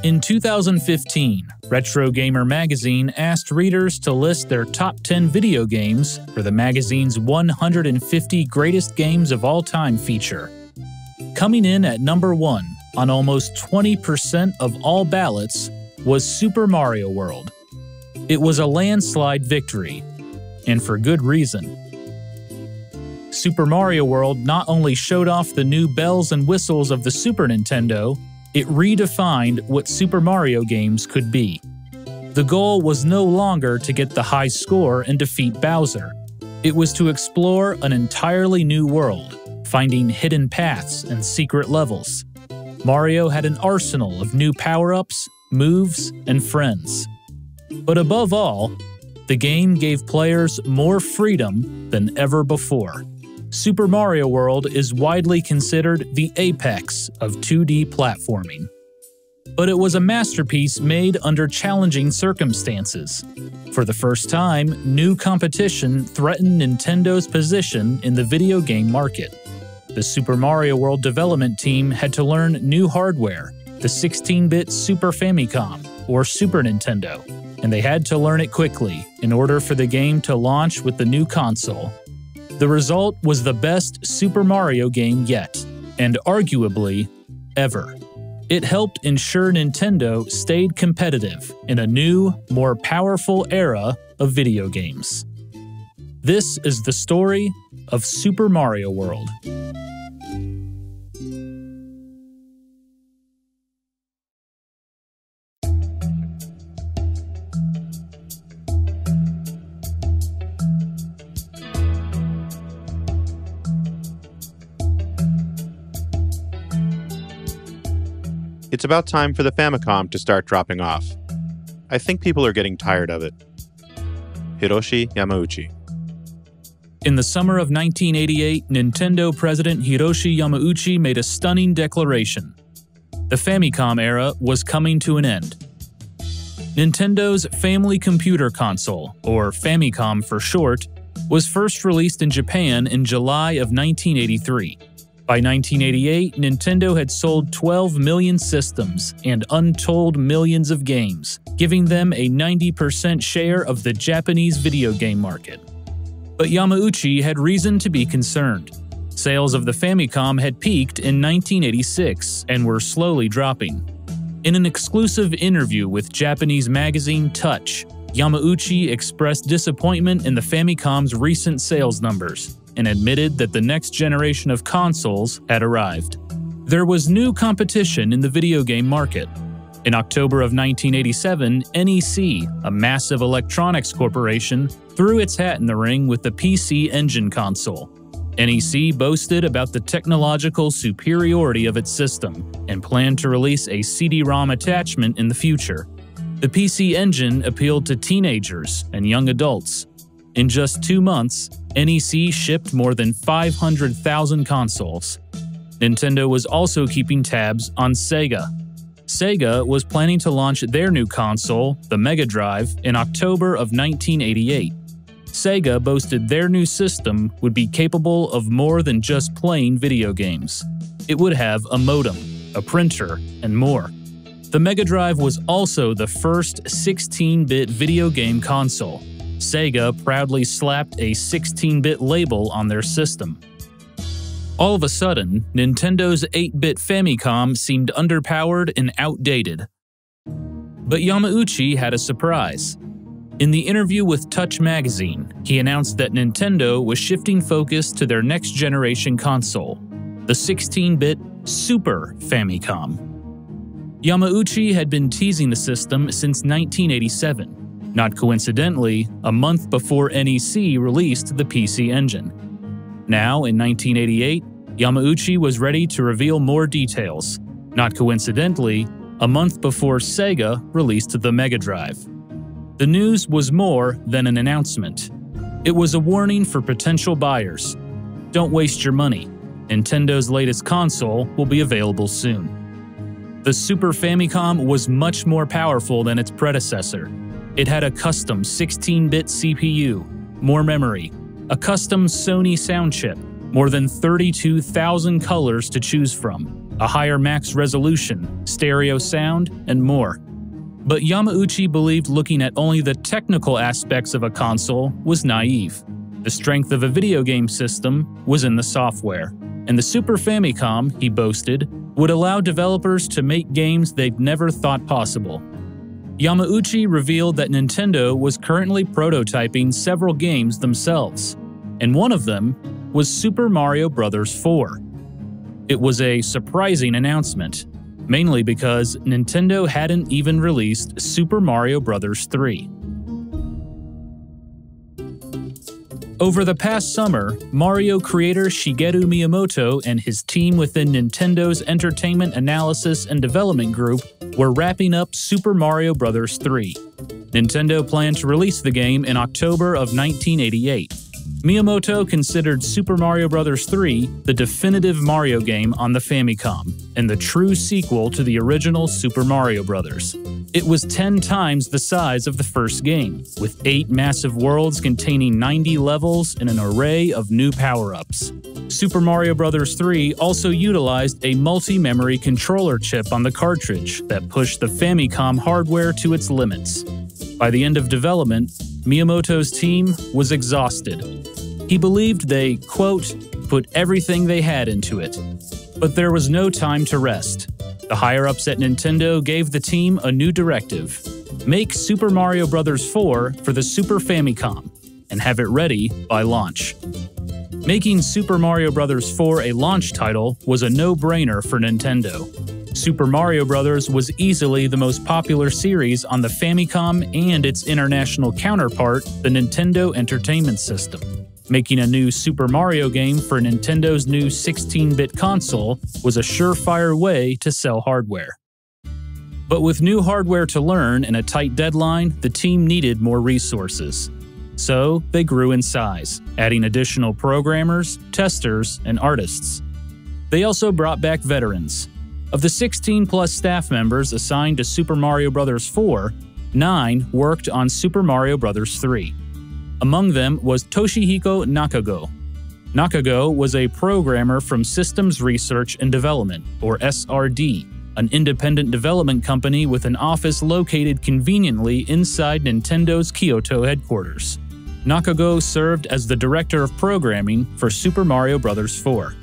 In 2015, Retro Gamer magazine asked readers to list their top 10 video games for the magazine's 150 Greatest Games of All Time feature. Coming in at number 1 on almost 20% of all ballots was Super Mario World. It was a landslide victory, and for good reason. Super Mario World not only showed off the new bells and whistles of the Super Nintendo, it redefined what Super Mario games could be. The goal was no longer to get the high score and defeat Bowser. It was to explore an entirely new world, finding hidden paths and secret levels. Mario had an arsenal of new power-ups, moves, and friends. But above all, the game gave players more freedom than ever before. Super Mario World is widely considered the apex of 2D platforming. But it was a masterpiece made under challenging circumstances. For the first time, new competition threatened Nintendo's position in the video game market. The Super Mario World development team had to learn new hardware, the 16-bit Super Famicom, or Super Nintendo, and they had to learn it quickly in order for the game to launch with the new console. The result was the best Super Mario game yet, and arguably, ever. It helped ensure Nintendo stayed competitive in a new, more powerful era of video games. This is the story of Super Mario World. It's about time for the Famicom to start dropping off. I think people are getting tired of it. Hiroshi Yamauchi. In the summer of 1988, Nintendo President Hiroshi Yamauchi made a stunning declaration. The Famicom era was coming to an end. Nintendo's Family Computer Console, or Famicom for short, was first released in Japan in July of 1983. By 1988, Nintendo had sold 12 million systems and untold millions of games, giving them a 90% share of the Japanese video game market. But Yamauchi had reason to be concerned. Sales of the Famicom had peaked in 1986 and were slowly dropping. In an exclusive interview with Japanese magazine Touch, Yamauchi expressed disappointment in the Famicom's recent sales numbers and admitted that the next generation of consoles had arrived. There was new competition in the video game market. In October of 1987, NEC, a massive electronics corporation, threw its hat in the ring with the PC Engine console. NEC boasted about the technological superiority of its system and planned to release a CD-ROM attachment in the future. The PC Engine appealed to teenagers and young adults. In just 2 months, NEC shipped more than 500,000 consoles. Nintendo was also keeping tabs on Sega. Sega was planning to launch their new console, the Mega Drive, in October of 1988. Sega boasted their new system would be capable of more than just playing video games. It would have a modem, a printer, and more. The Mega Drive was also the first 16-bit video game console. Sega proudly slapped a 16-bit label on their system. All of a sudden, Nintendo's 8-bit Famicom seemed underpowered and outdated. But Yamauchi had a surprise. In the interview with Touch magazine, he announced that Nintendo was shifting focus to their next-generation console, the 16-bit Super Famicom. Yamauchi had been teasing the system since 1987. Not coincidentally, a month before NEC released the PC Engine. Now, in 1988, Yamauchi was ready to reveal more details. Not coincidentally, a month before Sega released the Mega Drive. The news was more than an announcement. It was a warning for potential buyers. Don't waste your money. Nintendo's latest console will be available soon. The Super Famicom was much more powerful than its predecessor. It had a custom 16-bit CPU, more memory, a custom Sony sound chip, more than 32,000 colors to choose from, a higher max resolution, stereo sound, and more. But Yamauchi believed looking at only the technical aspects of a console was naive. The strength of a video game system was in the software, and the Super Famicom, he boasted, would allow developers to make games they'd never thought possible. Yamauchi revealed that Nintendo was currently prototyping several games themselves, and one of them was Super Mario Bros. 4. It was a surprising announcement, mainly because Nintendo hadn't even released Super Mario Bros. 3. Over the past summer, Mario creator Shigeru Miyamoto and his team within Nintendo's Entertainment Analysis and Development Group were wrapping up Super Mario Bros. 3. Nintendo planned to release the game in October of 1988. Miyamoto considered Super Mario Bros. 3 the definitive Mario game on the Famicom, and the true sequel to the original Super Mario Bros. It was 10 times the size of the first game, with 8 massive worlds containing 90 levels and an array of new power-ups. Super Mario Bros. 3 also utilized a multi-memory controller chip on the cartridge that pushed the Famicom hardware to its limits. By the end of development, Miyamoto's team was exhausted. He believed they, quote, put everything they had into it. But there was no time to rest. The higher-ups at Nintendo gave the team a new directive: make Super Mario Bros. 4 for the Super Famicom, and have it ready by launch. Making Super Mario Bros. 4 a launch title was a no-brainer for Nintendo. Super Mario Bros. Was easily the most popular series on the Famicom and its international counterpart, the Nintendo Entertainment System. Making a new Super Mario game for Nintendo's new 16-bit console was a surefire way to sell hardware. But with new hardware to learn and a tight deadline, the team needed more resources. So they grew in size, adding additional programmers, testers, and artists. They also brought back veterans. Of the 16-plus staff members assigned to Super Mario Bros. 4, 9 worked on Super Mario Bros. 3. Among them was Toshihiko Nakago. Nakago was a programmer from Systems Research and Development, or SRD, an independent development company with an office located conveniently inside Nintendo's Kyoto headquarters. Nakago served as the director of programming for Super Mario Bros. 4.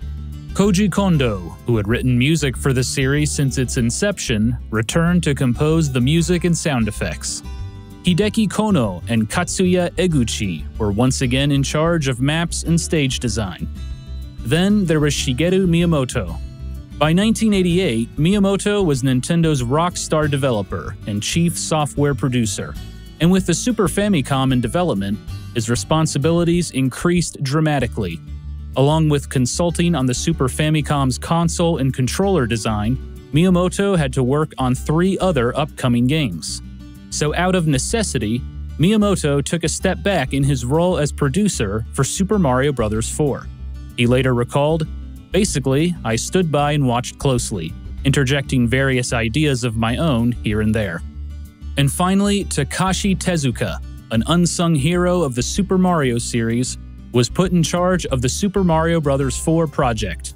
Koji Kondo, who had written music for the series since its inception, returned to compose the music and sound effects. Hideki Kono and Katsuya Eguchi were once again in charge of maps and stage design. Then there was Shigeru Miyamoto. By 1988, Miyamoto was Nintendo's rock-star developer and chief software producer, and with the Super Famicom in development, his responsibilities increased dramatically. Along with consulting on the Super Famicom's console and controller design, Miyamoto had to work on 3 other upcoming games. So out of necessity, Miyamoto took a step back in his role as producer for Super Mario Bros. 4. He later recalled, "Basically, I stood by and watched closely, interjecting various ideas of my own here and there." And finally, Takashi Tezuka, an unsung hero of the Super Mario series, was put in charge of the Super Mario Bros. 4 project.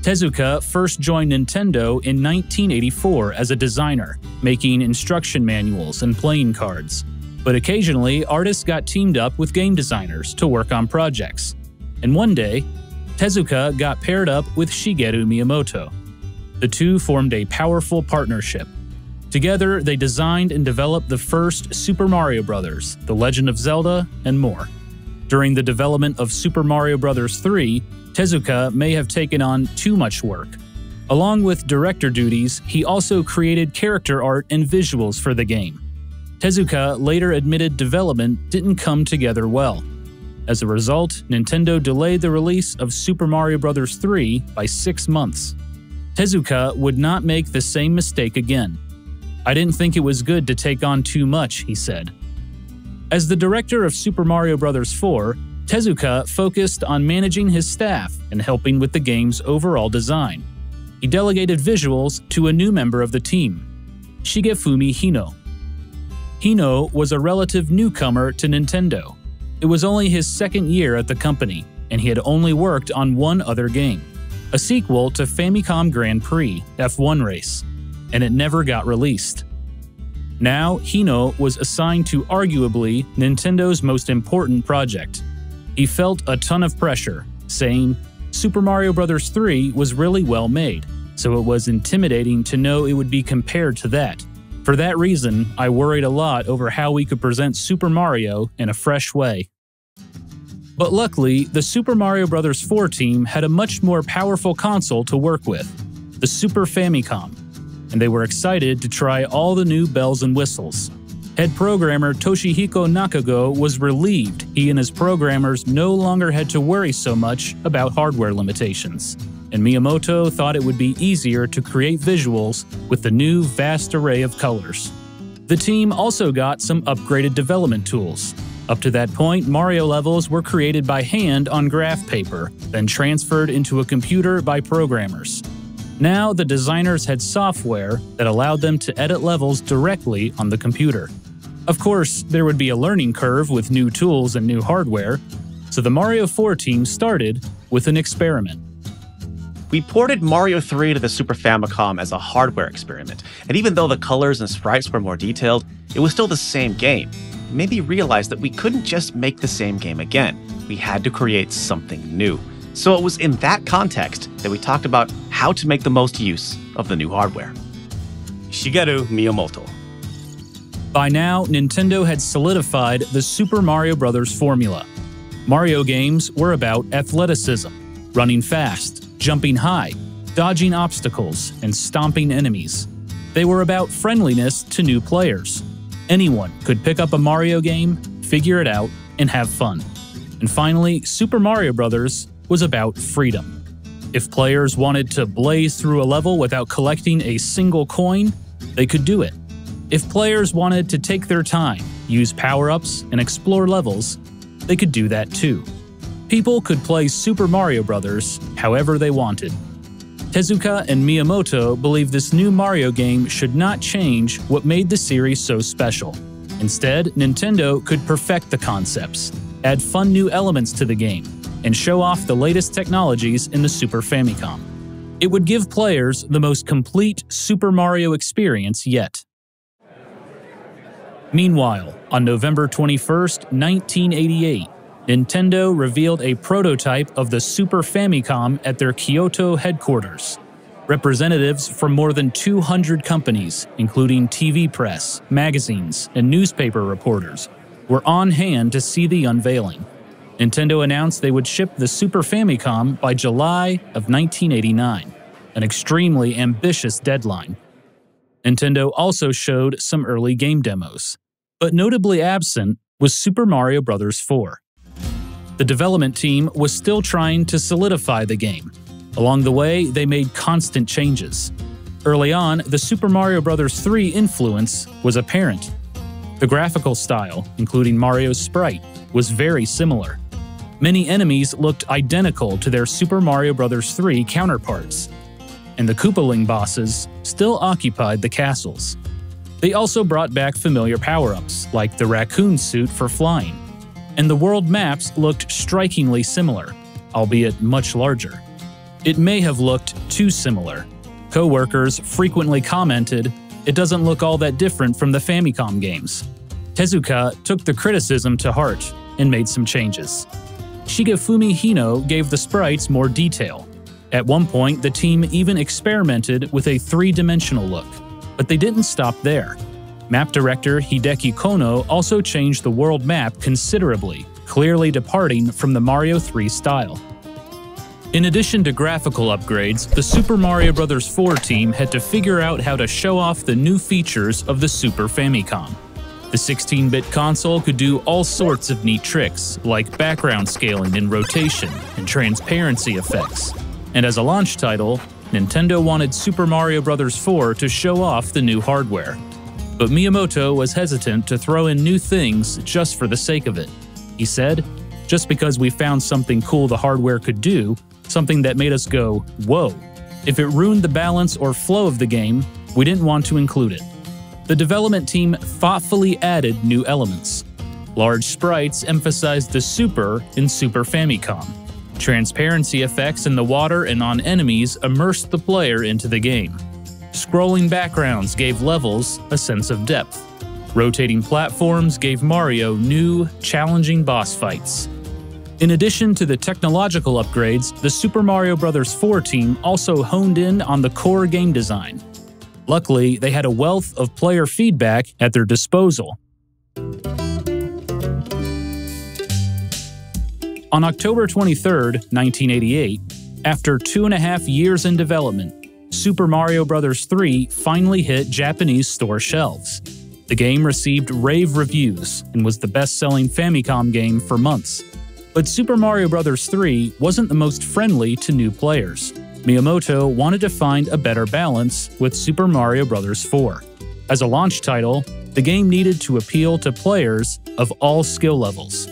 Tezuka first joined Nintendo in 1984 as a designer, making instruction manuals and playing cards. But occasionally, artists got teamed up with game designers to work on projects. And one day, Tezuka got paired up with Shigeru Miyamoto. The two formed a powerful partnership. Together, they designed and developed the first Super Mario Bros., The Legend of Zelda, and more. During the development of Super Mario Bros. 3, Tezuka may have taken on too much work. Along with director duties, he also created character art and visuals for the game. Tezuka later admitted development didn't come together well. As a result, Nintendo delayed the release of Super Mario Bros. 3 by 6 months. Tezuka would not make the same mistake again. "I didn't think it was good to take on too much," he said. As the director of Super Mario Bros. 4, Tezuka focused on managing his staff and helping with the game's overall design. He delegated visuals to a new member of the team, Shigefumi Hino. Hino was a relative newcomer to Nintendo. It was only his second year at the company, and he had only worked on one other game. a sequel to Famicom Grand Prix F1 race, and it never got released. Now, Hino was assigned to arguably Nintendo's most important project. He felt a ton of pressure, saying, Super Mario Bros. 3 was really well made, so it was intimidating to know it would be compared to that. For that reason, I worried a lot over how we could present Super Mario in a fresh way. But luckily, the Super Mario Bros. 4 team had a much more powerful console to work with, the Super Famicom, and they were excited to try all the new bells and whistles. Head programmer Toshihiko Nakago was relieved he and his programmers no longer had to worry so much about hardware limitations, and Miyamoto thought it would be easier to create visuals with the new vast array of colors. The team also got some upgraded development tools. Up to that point, Mario levels were created by hand on graph paper, then transferred into a computer by programmers. Now, the designers had software that allowed them to edit levels directly on the computer. Of course, there would be a learning curve with new tools and new hardware, so the Mario 4 team started with an experiment. We ported Mario 3 to the Super Famicom as a hardware experiment, and even though the colors and sprites were more detailed, it was still the same game. It made me realize that we couldn't just make the same game again. We had to create something new. So it was in that context that we talked about how to make the most use of the new hardware. Shigeru Miyamoto. By now, Nintendo had solidified the Super Mario Bros. Formula. Mario games were about athleticism, running fast, jumping high, dodging obstacles, and stomping enemies. They were about friendliness to new players. Anyone could pick up a Mario game, figure it out, and have fun. And finally, Super Mario Bros. Was about freedom. If players wanted to blaze through a level without collecting a single coin, they could do it. If players wanted to take their time, use power-ups, and explore levels, they could do that too. People could play Super Mario Bros. However they wanted. Tezuka and Miyamoto believed this new Mario game should not change what made the series so special. Instead, Nintendo could perfect the concepts, add fun new elements to the game, and show off the latest technologies in the Super Famicom. It would give players the most complete Super Mario experience yet. Meanwhile, on November 21st, 1988, Nintendo revealed a prototype of the Super Famicom at their Kyoto headquarters. Representatives from more than 200 companies, including TV press, magazines, and newspaper reporters, were on hand to see the unveiling. Nintendo announced they would ship the Super Famicom by July of 1989, an extremely ambitious deadline. Nintendo also showed some early game demos, but notably absent was Super Mario Bros. 4. The development team was still trying to solidify the game. Along the way, they made constant changes. Early on, the Super Mario Bros. 3 influence was apparent. The graphical style, including Mario's sprite, was very similar. Many enemies looked identical to their Super Mario Bros. 3 counterparts, and the Koopaling bosses still occupied the castles. They also brought back familiar power-ups, like the raccoon suit for flying, and the world maps looked strikingly similar, albeit much larger. It may have looked too similar. Co-workers frequently commented, "It doesn't look all that different from the Famicom games." Tezuka took the criticism to heart and made some changes. Shigefumi Hino gave the sprites more detail. At one point, the team even experimented with a three-dimensional look, but they didn't stop there. Map director Hideki Kono also changed the world map considerably, clearly departing from the Mario 3 style. In addition to graphical upgrades, the Super Mario Bros. 4 team had to figure out how to show off the new features of the Super Famicom. The 16-bit console could do all sorts of neat tricks, like background scaling and rotation, and transparency effects. And as a launch title, Nintendo wanted Super Mario Bros. 4 to show off the new hardware. But Miyamoto was hesitant to throw in new things just for the sake of it. He said, "Just because we found something cool the hardware could do, something that made us go, whoa. If it ruined the balance or flow of the game, we didn't want to include it." The development team thoughtfully added new elements. Large sprites emphasized the Super in Super Famicom. Transparency effects in the water and on enemies immersed the player into the game. Scrolling backgrounds gave levels a sense of depth. Rotating platforms gave Mario new, challenging boss fights. In addition to the technological upgrades, the Super Mario Bros. 4 team also honed in on the core game design. Luckily, they had a wealth of player feedback at their disposal. On October 23, 1988, after 2.5 years in development, Super Mario Bros. 3 finally hit Japanese store shelves. The game received rave reviews and was the best-selling Famicom game for months. But Super Mario Bros. 3 wasn't the most friendly to new players. Miyamoto wanted to find a better balance with Super Mario Bros. 4. As a launch title, the game needed to appeal to players of all skill levels.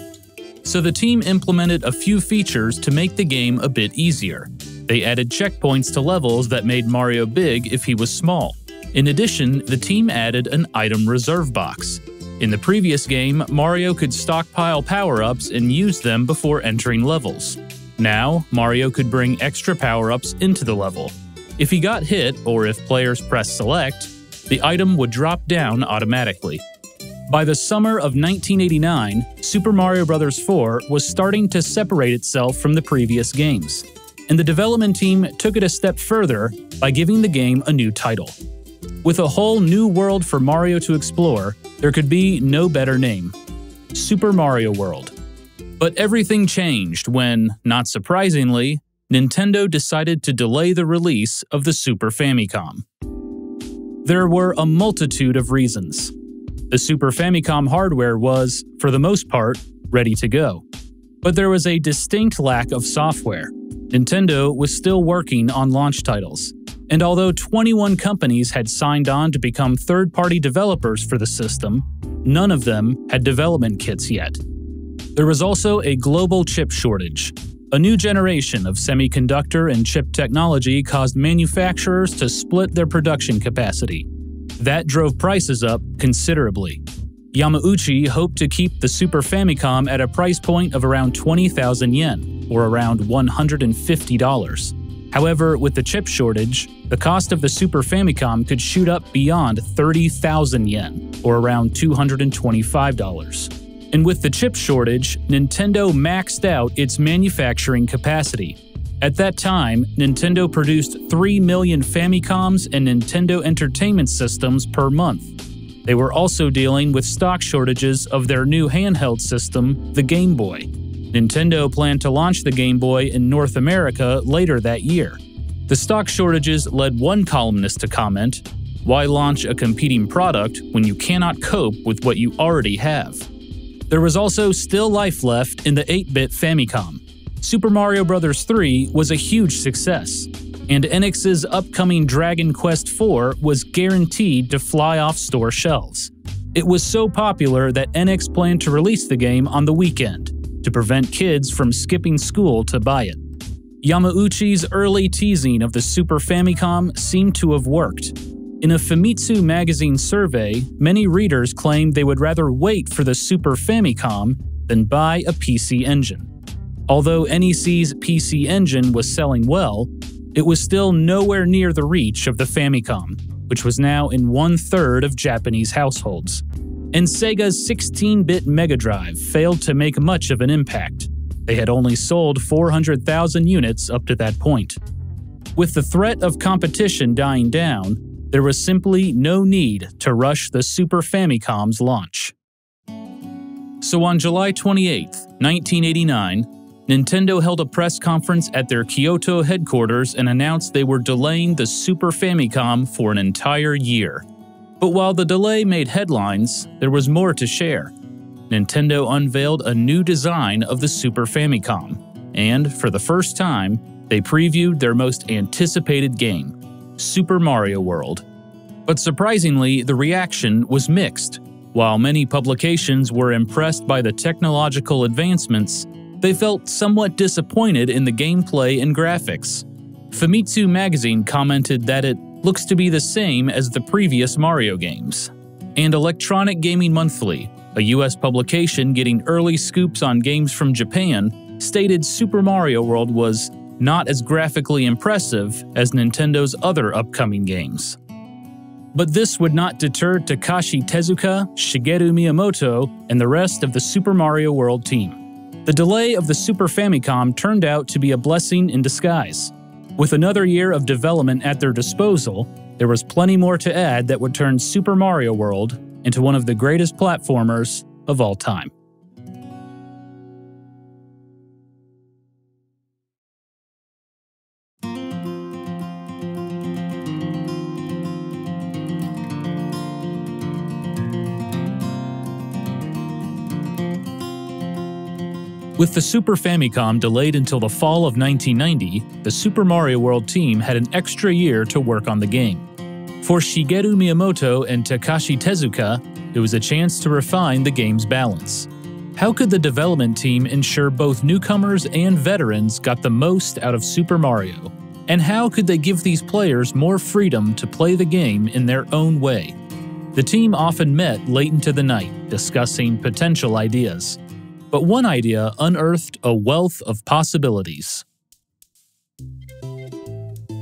So the team implemented a few features to make the game a bit easier. They added checkpoints to levels that made Mario big if he was small. In addition, the team added an item reserve box. In the previous game, Mario could stockpile power-ups and use them before entering levels. Now, Mario could bring extra power-ups into the level. If he got hit, or if players pressed select, the item would drop down automatically. By the summer of 1989, Super Mario Bros. 4 was starting to separate itself from the previous games, and the development team took it a step further by giving the game a new title. With a whole new world for Mario to explore, there could be no better name: Super Mario World. But everything changed when, not surprisingly, Nintendo decided to delay the release of the Super Famicom. There were a multitude of reasons. The Super Famicom hardware was, for the most part, ready to go. But there was a distinct lack of software. Nintendo was still working on launch titles. And although 21 companies had signed on to become third-party developers for the system, none of them had development kits yet. There was also a global chip shortage. A new generation of semiconductor and chip technology caused manufacturers to split their production capacity. That drove prices up considerably. Yamauchi hoped to keep the Super Famicom at a price point of around 20,000 yen, or around $150. However, with the chip shortage, the cost of the Super Famicom could shoot up beyond 30,000 yen, or around $225. And with the chip shortage, Nintendo maxed out its manufacturing capacity. At that time, Nintendo produced 3 million Famicoms and Nintendo Entertainment Systems per month. They were also dealing with stock shortages of their new handheld system, the Game Boy. Nintendo planned to launch the Game Boy in North America later that year. The stock shortages led one columnist to comment, "Why launch a competing product when you cannot cope with what you already have?" There was also still life left in the 8-bit Famicom. Super Mario Bros. 3 was a huge success, and NX's upcoming Dragon Quest IV was guaranteed to fly off store shelves. It was so popular that NX planned to release the game on the weekend, to prevent kids from skipping school to buy it. Yamauchi's early teasing of the Super Famicom seemed to have worked. In a Famitsu magazine survey, many readers claimed they would rather wait for the Super Famicom than buy a PC Engine. Although NEC's PC Engine was selling well, it was still nowhere near the reach of the Famicom, which was now in 1/3 of Japanese households. And Sega's 16-bit Mega Drive failed to make much of an impact. They had only sold 400,000 units up to that point. With the threat of competition dying down, there was simply no need to rush the Super Famicom's launch. So on July 28, 1989, Nintendo held a press conference at their Kyoto headquarters and announced they were delaying the Super Famicom for an entire year. But while the delay made headlines, there was more to share. Nintendo unveiled a new design of the Super Famicom, and for the first time, they previewed their most anticipated game, Super Mario World. But surprisingly, the reaction was mixed. While many publications were impressed by the technological advancements, they felt somewhat disappointed in the gameplay and graphics. Famitsu magazine commented that it looks to be the same as the previous Mario games. And Electronic Gaming Monthly, a US publication getting early scoops on games from Japan, stated Super Mario World was not as graphically impressive as Nintendo's other upcoming games. But this would not deter Takashi Tezuka, Shigeru Miyamoto, and the rest of the Super Mario World team. The delay of the Super Famicom turned out to be a blessing in disguise. With another year of development at their disposal, there was plenty more to add that would turn Super Mario World into one of the greatest platformers of all time. With the Super Famicom delayed until the fall of 1990, the Super Mario World team had an extra year to work on the game. For Shigeru Miyamoto and Takashi Tezuka, it was a chance to refine the game's balance. How could the development team ensure both newcomers and veterans got the most out of Super Mario? And how could they give these players more freedom to play the game in their own way? The team often met late into the night, discussing potential ideas. But one idea unearthed a wealth of possibilities.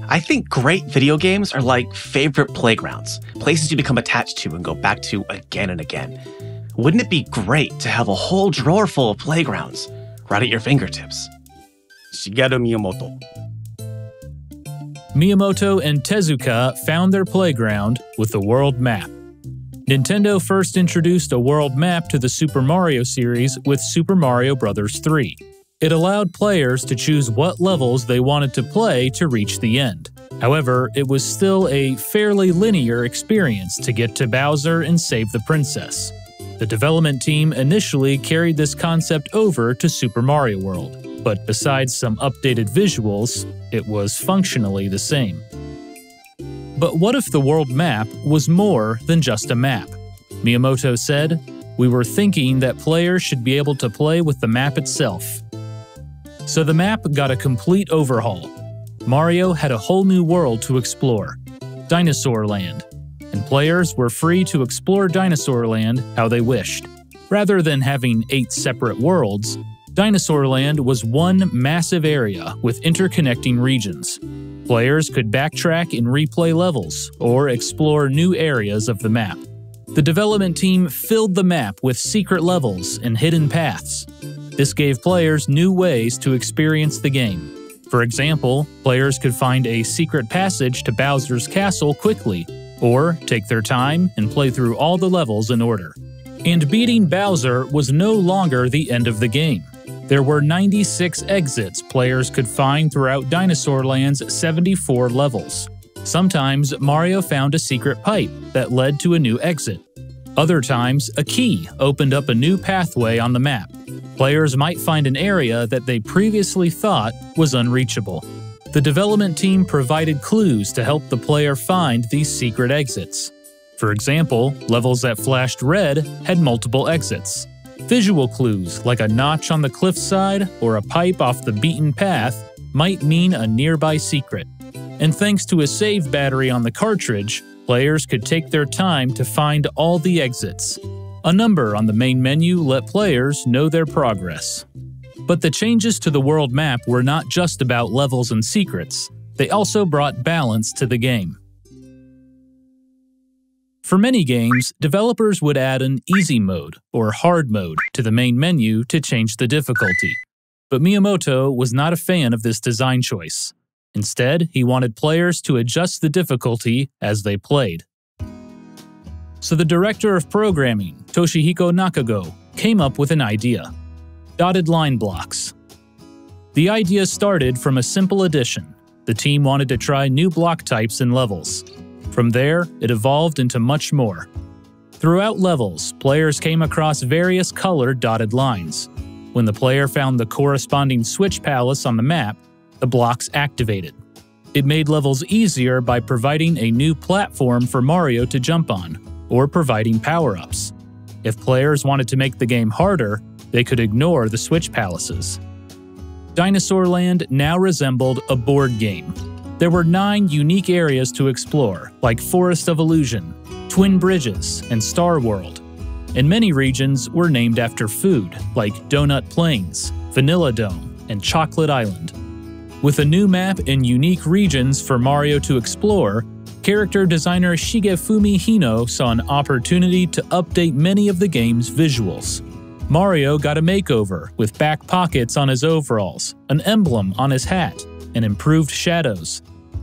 I think great video games are like favorite playgrounds, places you become attached to and go back to again and again. Wouldn't it be great to have a whole drawer full of playgrounds right at your fingertips? Shigeru Miyamoto. Miyamoto and Tezuka found their playground with the world map. Nintendo first introduced a world map to the Super Mario series with Super Mario Bros. 3. It allowed players to choose what levels they wanted to play to reach the end. However, it was still a fairly linear experience to get to Bowser and save the princess. The development team initially carried this concept over to Super Mario World, but besides some updated visuals, it was functionally the same. But what if the world map was more than just a map? Miyamoto said, "We were thinking that players should be able to play with the map itself." So the map got a complete overhaul. Mario had a whole new world to explore, Dinosaur Land, and players were free to explore Dinosaur Land how they wished. Rather than having 8 separate worlds, Dinosaur Land was one massive area with interconnecting regions. Players could backtrack and replay levels, or explore new areas of the map. The development team filled the map with secret levels and hidden paths. This gave players new ways to experience the game. For example, players could find a secret passage to Bowser's castle quickly, or take their time and play through all the levels in order. And beating Bowser was no longer the end of the game. There were 96 exits players could find throughout Dinosaur Land's 74 levels. Sometimes Mario found a secret pipe that led to a new exit. Other times, a key opened up a new pathway on the map. Players might find an area that they previously thought was unreachable. The development team provided clues to help the player find these secret exits. For example, levels that flashed red had multiple exits. Visual clues like a notch on the cliffside or a pipe off the beaten path might mean a nearby secret. And thanks to a save battery on the cartridge, players could take their time to find all the exits. A number on the main menu let players know their progress. But the changes to the world map were not just about levels and secrets, they also brought balance to the game. For many games, developers would add an easy mode or hard mode to the main menu to change the difficulty. But Miyamoto was not a fan of this design choice. Instead, he wanted players to adjust the difficulty as they played. So the director of programming, Toshihiko Nakago, came up with an idea: dotted line blocks. The idea started from a simple addition. The team wanted to try new block types and levels. From there, it evolved into much more. Throughout levels, players came across various colored dotted lines. When the player found the corresponding switch palace on the map, the blocks activated. It made levels easier by providing a new platform for Mario to jump on, or providing power-ups. If players wanted to make the game harder, they could ignore the switch palaces. Dinosaur Land now resembled a board game. There were 9 unique areas to explore, like Forest of Illusion, Twin Bridges, and Star World. And many regions were named after food, like Donut Plains, Vanilla Dome, and Chocolate Island. With a new map and unique regions for Mario to explore, character designer Shigefumi Hino saw an opportunity to update many of the game's visuals. Mario got a makeover with back pockets on his overalls, an emblem on his hat, and improved shadows.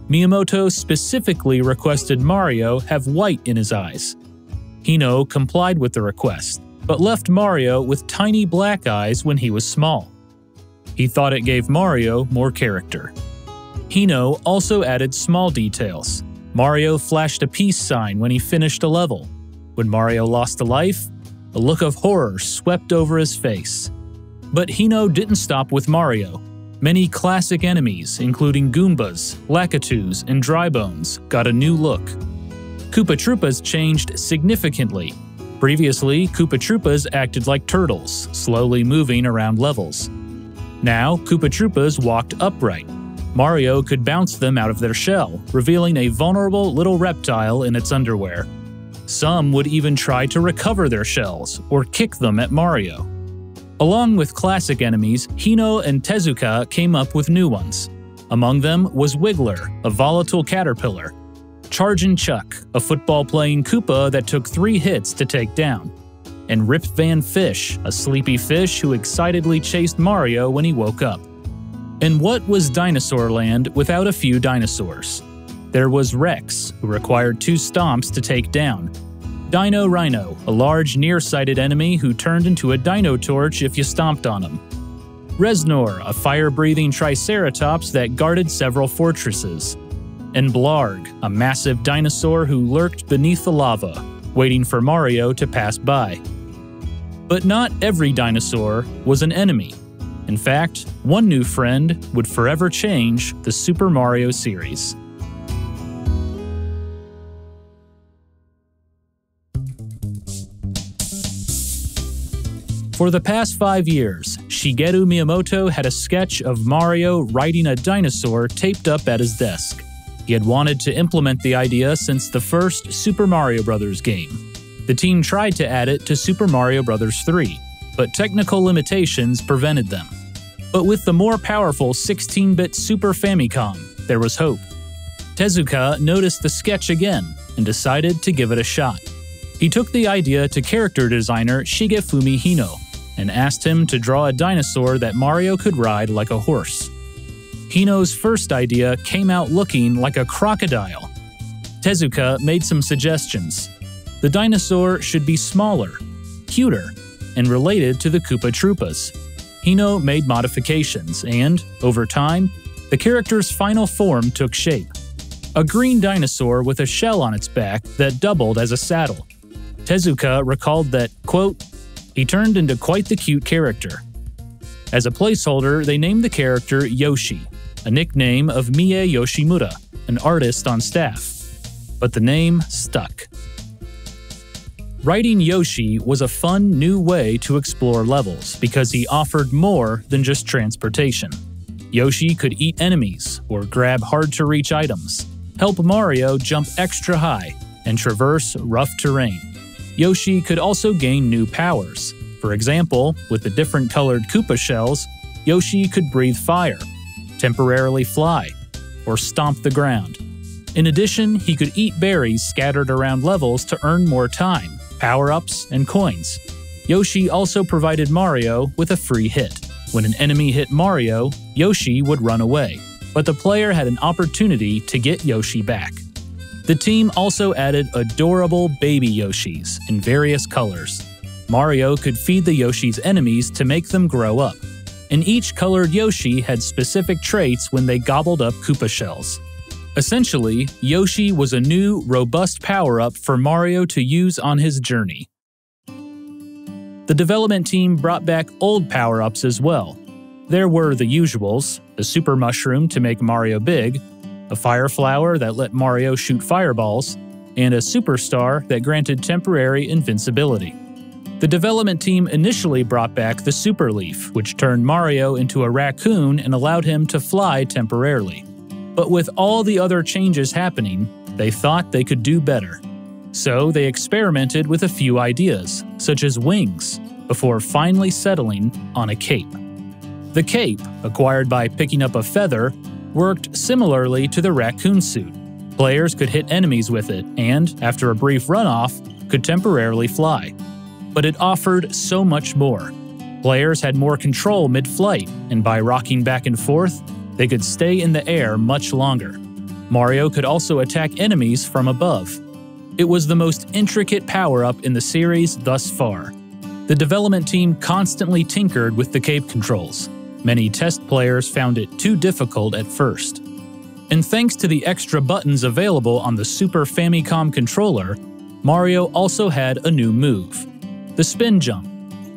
Miyamoto specifically requested Mario have white in his eyes. Hino complied with the request, but left Mario with tiny black eyes when he was small. He thought it gave Mario more character. Hino also added small details. Mario flashed a peace sign when he finished a level. When Mario lost a life, a look of horror swept over his face. But Hino didn't stop with Mario. Many classic enemies, including Goombas, Lakitus, and Drybones, got a new look. Koopa Troopas changed significantly. Previously, Koopa Troopas acted like turtles, slowly moving around levels. Now, Koopa Troopas walked upright. Mario could bounce them out of their shell, revealing a vulnerable little reptile in its underwear. Some would even try to recover their shells or kick them at Mario. Along with classic enemies, Hino and Tezuka came up with new ones. Among them was Wiggler, a volatile caterpillar, Chargin' Chuck, a football-playing Koopa that took 3 hits to take down, and Rip Van Fish, a sleepy fish who excitedly chased Mario when he woke up. And what was Dinosaur Land without a few dinosaurs? There was Rex, who required 2 stomps to take down, Dino Rhino, a large nearsighted enemy who turned into a dino torch if you stomped on him, Reznor, a fire-breathing triceratops that guarded several fortresses, and Blarg, a massive dinosaur who lurked beneath the lava, waiting for Mario to pass by. But not every dinosaur was an enemy. In fact, one new friend would forever change the Super Mario series. For the past 5 years, Shigeru Miyamoto had a sketch of Mario riding a dinosaur taped up at his desk. He had wanted to implement the idea since the first Super Mario Bros. Game. The team tried to add it to Super Mario Bros. 3, but technical limitations prevented them. But with the more powerful 16-bit Super Famicom, there was hope. Tezuka noticed the sketch again and decided to give it a shot. He took the idea to character designer Shigefumi Hino and asked him to draw a dinosaur that Mario could ride like a horse. Hino's first idea came out looking like a crocodile. Tezuka made some suggestions. The dinosaur should be smaller, cuter, and related to the Koopa Troopas. Hino made modifications, and, over time, the character's final form took shape. A green dinosaur with a shell on its back that doubled as a saddle. Tezuka recalled that, quote, "He turned into quite the cute character." As a placeholder, they named the character Yoshi, a nickname of Mie Yoshimura, an artist on staff. But the name stuck. Riding Yoshi was a fun new way to explore levels because he offered more than just transportation. Yoshi could eat enemies or grab hard-to-reach items, help Mario jump extra high, and traverse rough terrain. Yoshi could also gain new powers. For example, with the different colored Koopa shells, Yoshi could breathe fire, temporarily fly, or stomp the ground. In addition, he could eat berries scattered around levels to earn more time, power-ups, and coins. Yoshi also provided Mario with a free hit. When an enemy hit Mario, Yoshi would run away, but the player had an opportunity to get Yoshi back. The team also added adorable baby Yoshis in various colors. Mario could feed the Yoshi's enemies to make them grow up, and each colored Yoshi had specific traits when they gobbled up Koopa shells. Essentially, Yoshi was a new, robust power-up for Mario to use on his journey. The development team brought back old power-ups as well. There were the usuals, the Super Mushroom to make Mario big, a Fire Flower that let Mario shoot fireballs, and a Superstar that granted temporary invincibility. The development team initially brought back the Super Leaf, which turned Mario into a raccoon and allowed him to fly temporarily. But with all the other changes happening, they thought they could do better. So they experimented with a few ideas, such as wings, before finally settling on a cape. The cape, acquired by picking up a feather, worked similarly to the raccoon suit. Players could hit enemies with it and, after a brief runoff, could temporarily fly. But it offered so much more. Players had more control mid-flight, and by rocking back and forth, they could stay in the air much longer. Mario could also attack enemies from above. It was the most intricate power-up in the series thus far. The development team constantly tinkered with the cape controls. Many test players found it too difficult at first. And thanks to the extra buttons available on the Super Famicom controller, Mario also had a new move: the spin jump.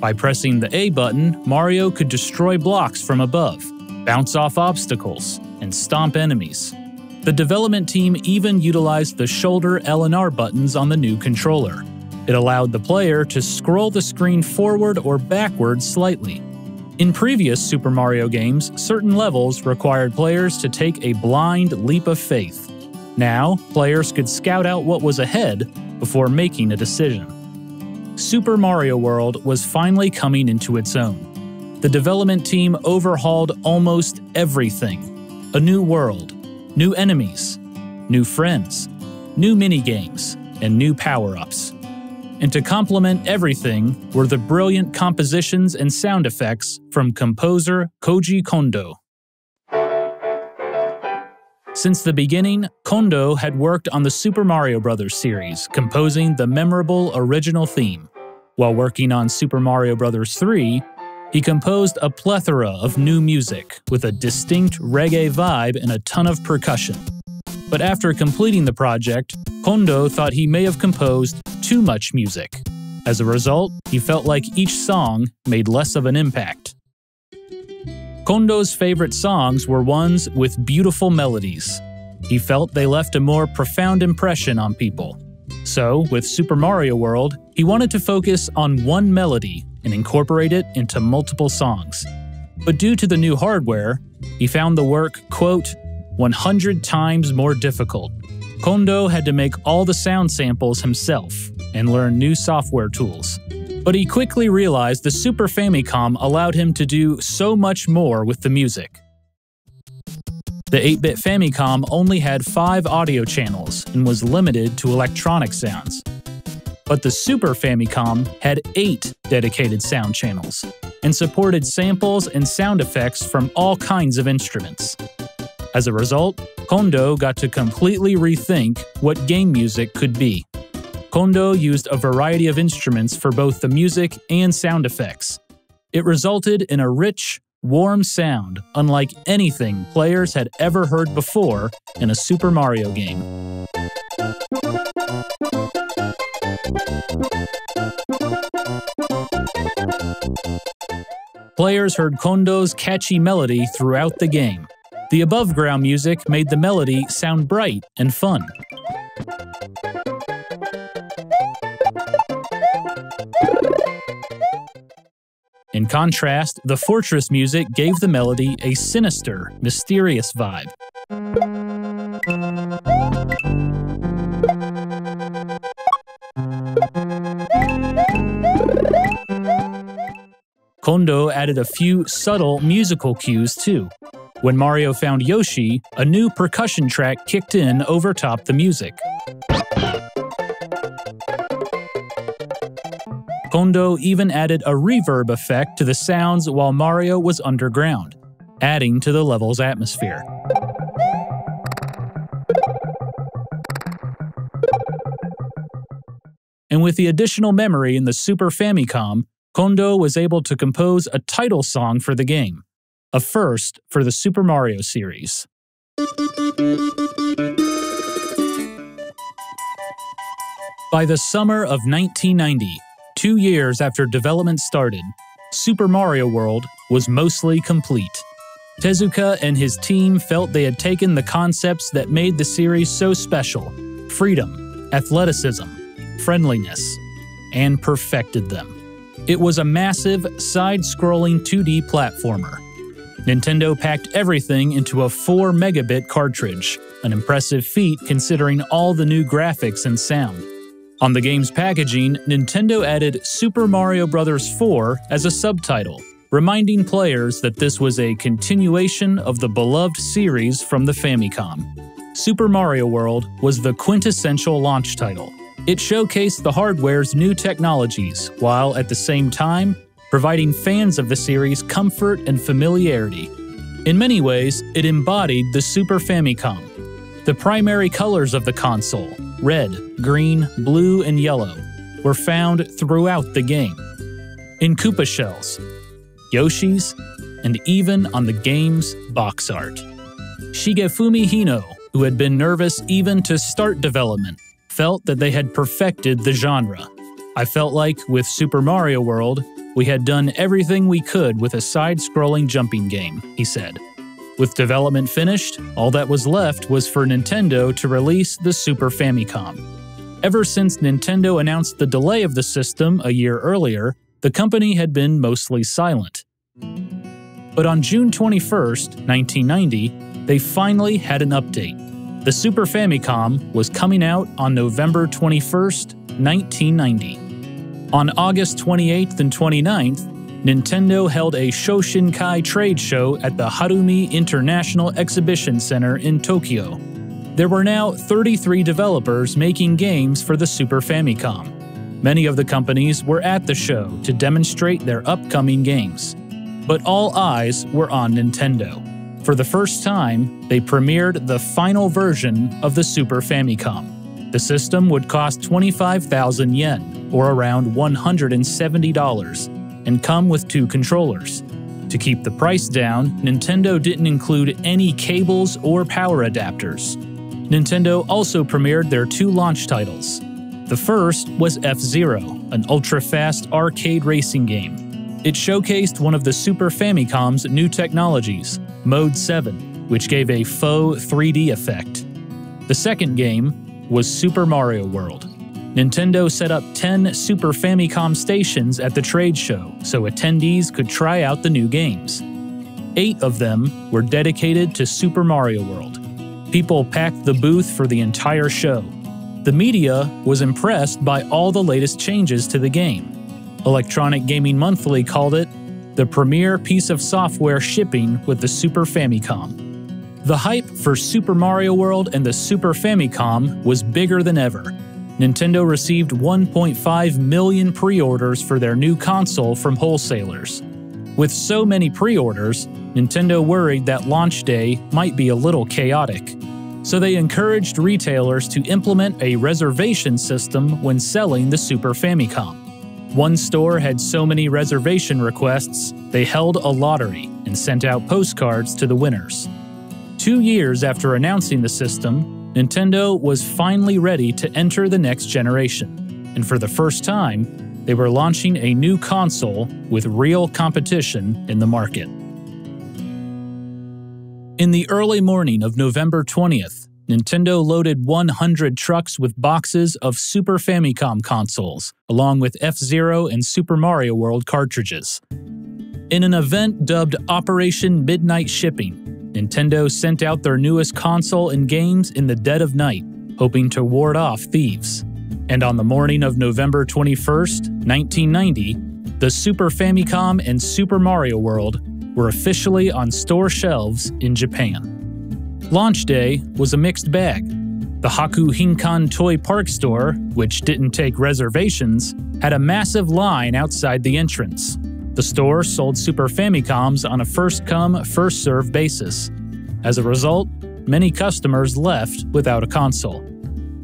By pressing the A button, Mario could destroy blocks from above, bounce off obstacles, and stomp enemies. The development team even utilized the shoulder L and R buttons on the new controller. It allowed the player to scroll the screen forward or backward slightly. In previous Super Mario games, certain levels required players to take a blind leap of faith. Now, players could scout out what was ahead before making a decision. Super Mario World was finally coming into its own. The development team overhauled almost everything. A new world, new enemies, new friends, new minigames, and new power-ups. And to complement everything were the brilliant compositions and sound effects from composer Koji Kondo. Since the beginning, Kondo had worked on the Super Mario Bros. Series, composing the memorable original theme. While working on Super Mario Bros. 3, he composed a plethora of new music with a distinct reggae vibe and a ton of percussion. But after completing the project, Kondo thought he may have composed too much music. As a result, he felt like each song made less of an impact. Kondo's favorite songs were ones with beautiful melodies. He felt they left a more profound impression on people. So, with Super Mario World, he wanted to focus on one melody and incorporate it into multiple songs. But due to the new hardware, he found the work, quote, 100 times more difficult. Kondo had to make all the sound samples himself and learn new software tools. But he quickly realized the Super Famicom allowed him to do so much more with the music. The 8-bit Famicom only had 5 audio channels and was limited to electronic sounds. But the Super Famicom had 8 dedicated sound channels and supported samples and sound effects from all kinds of instruments. As a result, Kondo got to completely rethink what game music could be. Kondo used a variety of instruments for both the music and sound effects. It resulted in a rich, warm sound unlike anything players had ever heard before in a Super Mario game. Players heard Kondo's catchy melody throughout the game. The above-ground music made the melody sound bright and fun. In contrast, the Fortress music gave the melody a sinister, mysterious vibe. Kondo added a few subtle musical cues too. When Mario found Yoshi, a new percussion track kicked in over top the music. Kondo even added a reverb effect to the sounds while Mario was underground, adding to the level's atmosphere. And with the additional memory in the Super Famicom, Kondo was able to compose a title song for the game, a first for the Super Mario series. By the summer of 1990, 2 years after development started, Super Mario World was mostly complete. Tezuka and his team felt they had taken the concepts that made the series so special: freedom, athleticism, friendliness, and perfected them. It was a massive, side-scrolling 2D platformer. Nintendo packed everything into a 4 megabit cartridge, an impressive feat considering all the new graphics and sound. On the game's packaging, Nintendo added Super Mario Bros. 4 as a subtitle, reminding players that this was a continuation of the beloved series from the Famicom. Super Mario World was the quintessential launch title. It showcased the hardware's new technologies, while at the same time, providing fans of the series comfort and familiarity. In many ways, it embodied the Super Famicom. The primary colors of the console, red, green, blue, and yellow, were found throughout the game. In Koopa shells, Yoshis, and even on the game's box art. Shigefumi Hino, who had been nervous even to start development, felt that they had perfected the genre. "I felt like, with Super Mario World, we had done everything we could with a side-scrolling jumping game," he said. With development finished, all that was left was for Nintendo to release the Super Famicom. Ever since Nintendo announced the delay of the system a year earlier, the company had been mostly silent. But on June 21, 1990, they finally had an update. The Super Famicom was coming out on November 21, 1990. On August 28th and 29th, Nintendo held a Shoshinkai trade show at the Harumi International Exhibition Center in Tokyo. There were now 33 developers making games for the Super Famicom. Many of the companies were at the show to demonstrate their upcoming games. But all eyes were on Nintendo. For the first time, they premiered the final version of the Super Famicom. The system would cost 25,000 yen, or around $170, and come with 2 controllers. To keep the price down, Nintendo didn't include any cables or power adapters. Nintendo also premiered their 2 launch titles. The first was F-Zero, an ultra-fast arcade racing game. It showcased one of the Super Famicom's new technologies, Mode 7, which gave a faux 3D effect. The second game was Super Mario World. Nintendo set up 10 Super Famicom stations at the trade show so attendees could try out the new games. 8 of them were dedicated to Super Mario World. People packed the booth for the entire show. The media was impressed by all the latest changes to the game. Electronic Gaming Monthly called it the premier piece of software shipping with the Super Famicom. The hype for Super Mario World and the Super Famicom was bigger than ever. Nintendo received 1.5 million pre-orders for their new console from wholesalers. With so many pre-orders, Nintendo worried that launch day might be a little chaotic. So they encouraged retailers to implement a reservation system when selling the Super Famicom. One store had so many reservation requests, they held a lottery and sent out postcards to the winners. 2 years after announcing the system, Nintendo was finally ready to enter the next generation, and for the first time, they were launching a new console with real competition in the market. In the early morning of November 20th, Nintendo loaded 100 trucks with boxes of Super Famicom consoles, along with F-Zero and Super Mario World cartridges. In an event dubbed Operation Midnight Shipping, Nintendo sent out their newest console and games in the dead of night, hoping to ward off thieves. And on the morning of November 21st, 1990, the Super Famicom and Super Mario World were officially on store shelves in Japan. Launch day was a mixed bag. The Haku Hinkan Toy Park store, which didn't take reservations, had a massive line outside the entrance. The store sold Super Famicoms on a first-come, first-served basis. As a result, many customers left without a console.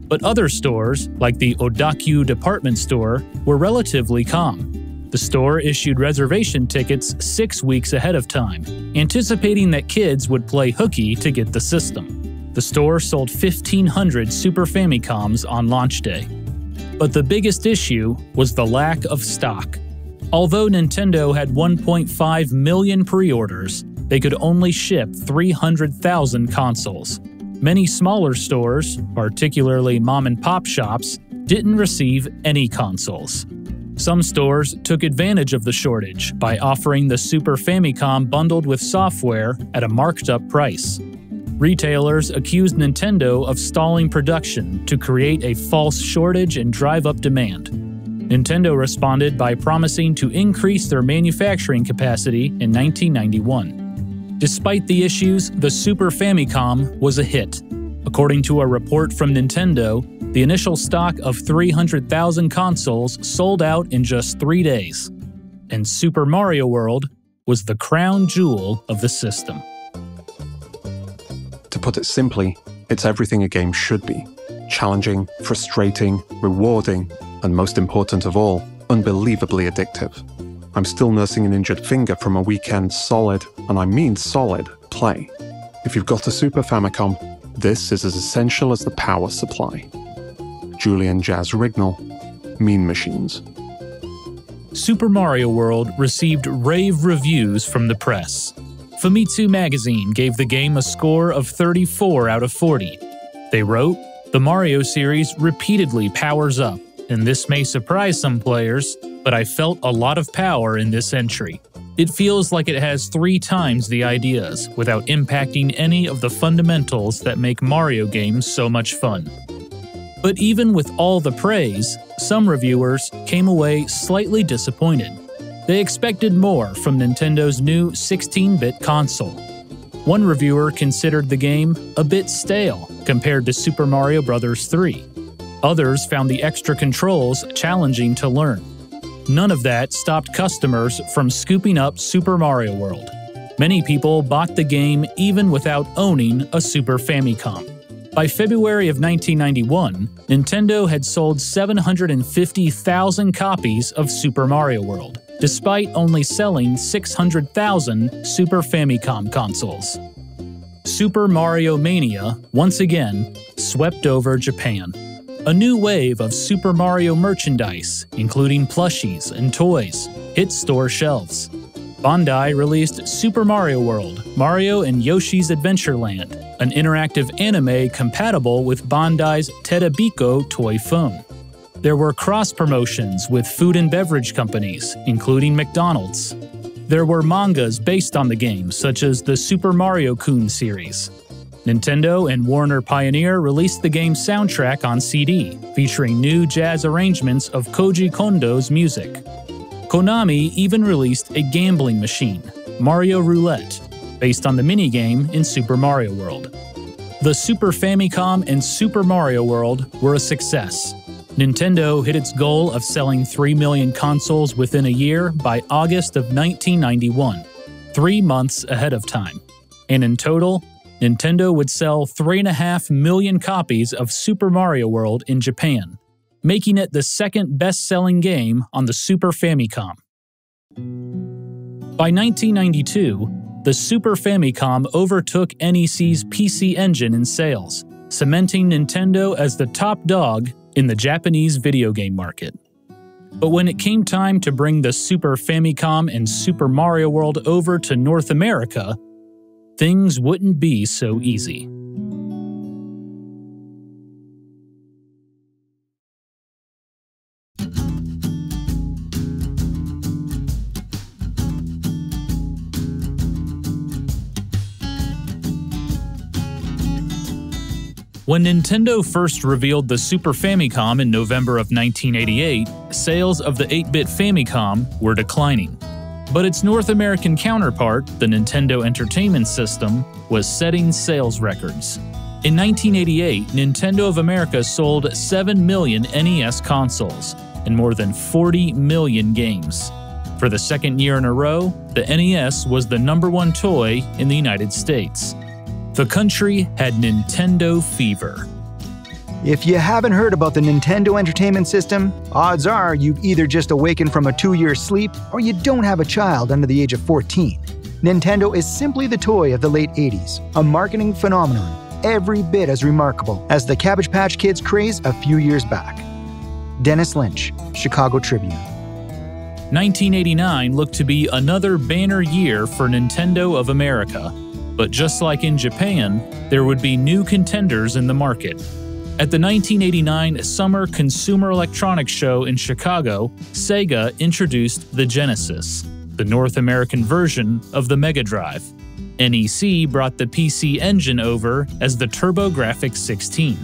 But other stores, like the Odakyu department store, were relatively calm. The store issued reservation tickets 6 weeks ahead of time, anticipating that kids would play hooky to get the system. The store sold 1,500 Super Famicoms on launch day. But the biggest issue was the lack of stock. Although Nintendo had 1.5 million pre-orders, they could only ship 300,000 consoles. Many smaller stores, particularly mom-and-pop shops, didn't receive any consoles. Some stores took advantage of the shortage by offering the Super Famicom bundled with software at a marked-up price. Retailers accused Nintendo of stalling production to create a false shortage and drive up demand. Nintendo responded by promising to increase their manufacturing capacity in 1991. Despite the issues, the Super Famicom was a hit. According to a report from Nintendo, the initial stock of 300,000 consoles sold out in just 3 days. And Super Mario World was the crown jewel of the system. To put it simply, it's everything a game should be. Challenging, frustrating, rewarding, and most important of all, unbelievably addictive. I'm still nursing an injured finger from a weekend solid, and I mean solid, play. If you've got a Super Famicom, this is as essential as the power supply. Julian Jazz Rignall, Mean Machines. Super Mario World received rave reviews from the press. Famitsu magazine gave the game a score of 34 out of 40. They wrote, "The Mario series repeatedly powers up, and this may surprise some players, but I felt a lot of power in this entry. It feels like it has 3 times the ideas, without impacting any of the fundamentals that make Mario games so much fun." But even with all the praise, some reviewers came away slightly disappointed. They expected more from Nintendo's new 16-bit console. One reviewer considered the game a bit stale compared to Super Mario Bros. 3. Others found the extra controls challenging to learn. None of that stopped customers from scooping up Super Mario World. Many people bought the game even without owning a Super Famicom. By February of 1991, Nintendo had sold 750,000 copies of Super Mario World, despite only selling 600,000 Super Famicom consoles. Super Mario Mania, once again, swept over Japan. A new wave of Super Mario merchandise, including plushies and toys, hit store shelves. Bandai released Super Mario World, Mario and Yoshi's Adventure Land, an interactive anime compatible with Bandai's Terabiko toy phone. There were cross-promotions with food and beverage companies, including McDonald's. There were mangas based on the game, such as the Super Mario-kun series. Nintendo and Warner Pioneer released the game's soundtrack on CD, featuring new jazz arrangements of Koji Kondo's music. Konami even released a gambling machine, Mario Roulette, based on the minigame in Super Mario World. The Super Famicom and Super Mario World were a success. Nintendo hit its goal of selling 3 million consoles within a year by August of 1991, 3 months ahead of time. And in total, Nintendo would sell 3.5 million copies of Super Mario World in Japan, making it the second best-selling game on the Super Famicom. By 1992, the Super Famicom overtook NEC's PC Engine in sales, cementing Nintendo as the top dog in the Japanese video game market. But when it came time to bring the Super Famicom and Super Mario World over to North America, things wouldn't be so easy. When Nintendo first revealed the Super Famicom in November of 1988, sales of the 8-bit Famicom were declining. But its North American counterpart, the Nintendo Entertainment System, was setting sales records. In 1988, Nintendo of America sold 7 million NES consoles and more than 40 million games. For the second year in a row, the NES was the #1 toy in the United States. The country had Nintendo fever. If you haven't heard about the Nintendo Entertainment System, odds are you've either just awakened from a 2-year sleep or you don't have a child under the age of 14. Nintendo is simply the toy of the late 80s, a marketing phenomenon every bit as remarkable as the Cabbage Patch Kids craze a few years back. Dennis Lynch, Chicago Tribune. 1989 looked to be another banner year for Nintendo of America. But just like in Japan, there would be new contenders in the market. At the 1989 Summer Consumer Electronics Show in Chicago, Sega introduced the Genesis, the North American version of the Mega Drive. NEC brought the PC Engine over as the TurboGrafx 16.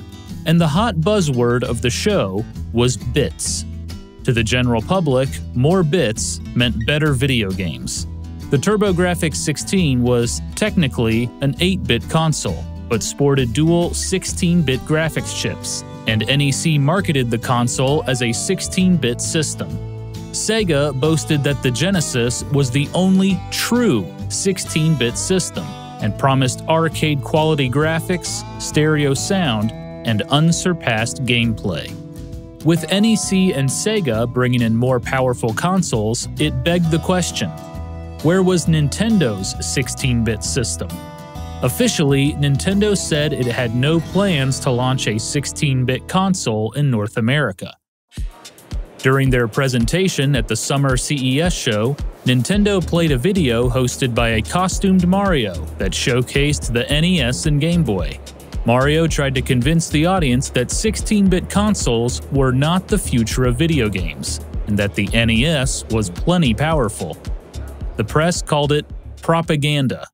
And the hot buzzword of the show was bits. To the general public, more bits meant better video games. The TurboGrafx 16 was technically an 8-bit console, but sported dual 16-bit graphics chips, and NEC marketed the console as a 16-bit system. Sega boasted that the Genesis was the only true 16-bit system, and promised arcade-quality graphics, stereo sound, and unsurpassed gameplay. With NEC and Sega bringing in more powerful consoles, it begged the question, where was Nintendo's 16-bit system? Officially, Nintendo said it had no plans to launch a 16-bit console in North America. During their presentation at the summer CES show, Nintendo played a video hosted by a costumed Mario that showcased the NES and Game Boy. Mario tried to convince the audience that 16-bit consoles were not the future of video games, and that the NES was plenty powerful. The press called it propaganda.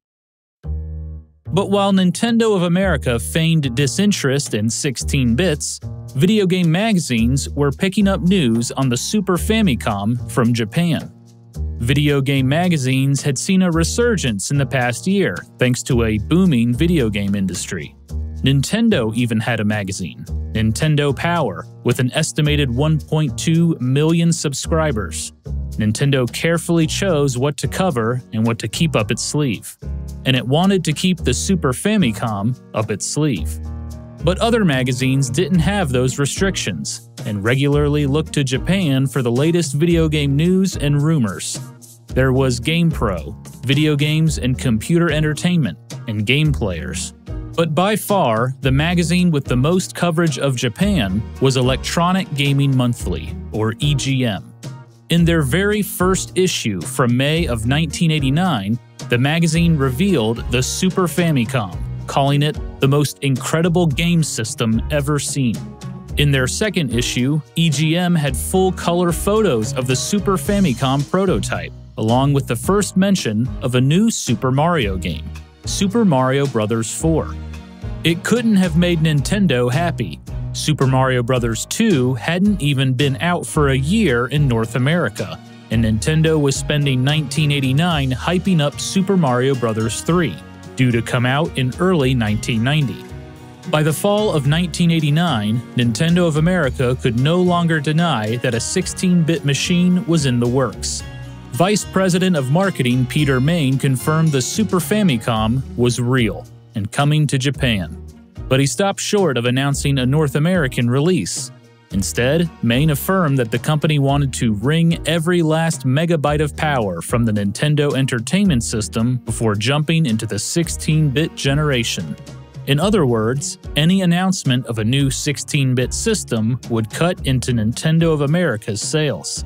But while Nintendo of America feigned disinterest in 16 bits, video game magazines were picking up news on the Super Famicom from Japan. Video game magazines had seen a resurgence in the past year thanks to a booming video game industry. Nintendo even had a magazine, Nintendo Power, with an estimated 1.2 million subscribers. Nintendo carefully chose what to cover and what to keep up its sleeve, and it wanted to keep the Super Famicom up its sleeve. But other magazines didn't have those restrictions, and regularly looked to Japan for the latest video game news and rumors. There was GamePro, video games and computer entertainment, and Game Players. But by far, the magazine with the most coverage of Japan was Electronic Gaming Monthly, or EGM. In their very first issue from May of 1989, the magazine revealed the Super Famicom, calling it the most incredible game system ever seen. In their second issue, EGM had full-color photos of the Super Famicom prototype, along with the first mention of a new Super Mario game, Super Mario Bros. 4. It couldn't have made Nintendo happy. Super Mario Bros. 2 hadn't even been out for a year in North America, and Nintendo was spending 1989 hyping up Super Mario Bros. 3, due to come out in early 1990. By the fall of 1989, Nintendo of America could no longer deny that a 16-bit machine was in the works. Vice President of Marketing Peter Main confirmed the Super Famicom was real and coming to Japan. But he stopped short of announcing a North American release. Instead, Main affirmed that the company wanted to wring every last megabyte of power from the Nintendo Entertainment System before jumping into the 16-bit generation. In other words, any announcement of a new 16-bit system would cut into Nintendo of America's sales.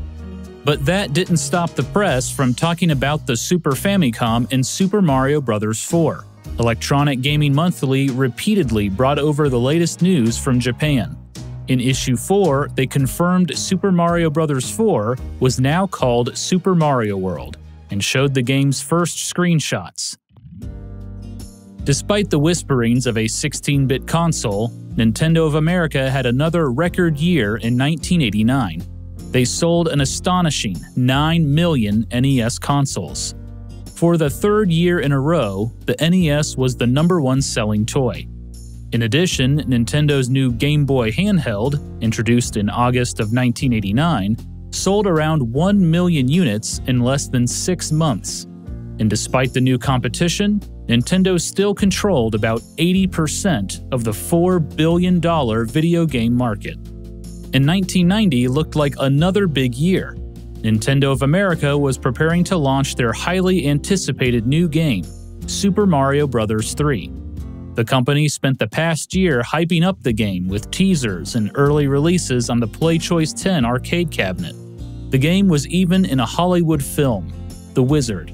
But that didn't stop the press from talking about the Super Famicom and Super Mario Bros. 4. Electronic Gaming Monthly repeatedly brought over the latest news from Japan. In issue 4, they confirmed Super Mario Bros. 4 was now called Super Mario World, and showed the game's first screenshots. Despite the whisperings of a 16-bit console, Nintendo of America had another record year in 1989. They sold an astonishing 9 million NES consoles. For the third year in a row, the NES was the #1 selling toy. In addition, Nintendo's new Game Boy handheld, introduced in August of 1989, sold around 1 million units in less than 6 months. And despite the new competition, Nintendo still controlled about 80% of the $4 billion video game market. And 1990 looked like another big year. Nintendo of America was preparing to launch their highly anticipated new game, Super Mario Bros. 3. The company spent the past year hyping up the game with teasers and early releases on the PlayChoice 10 arcade cabinet. The game was even in a Hollywood film, The Wizard.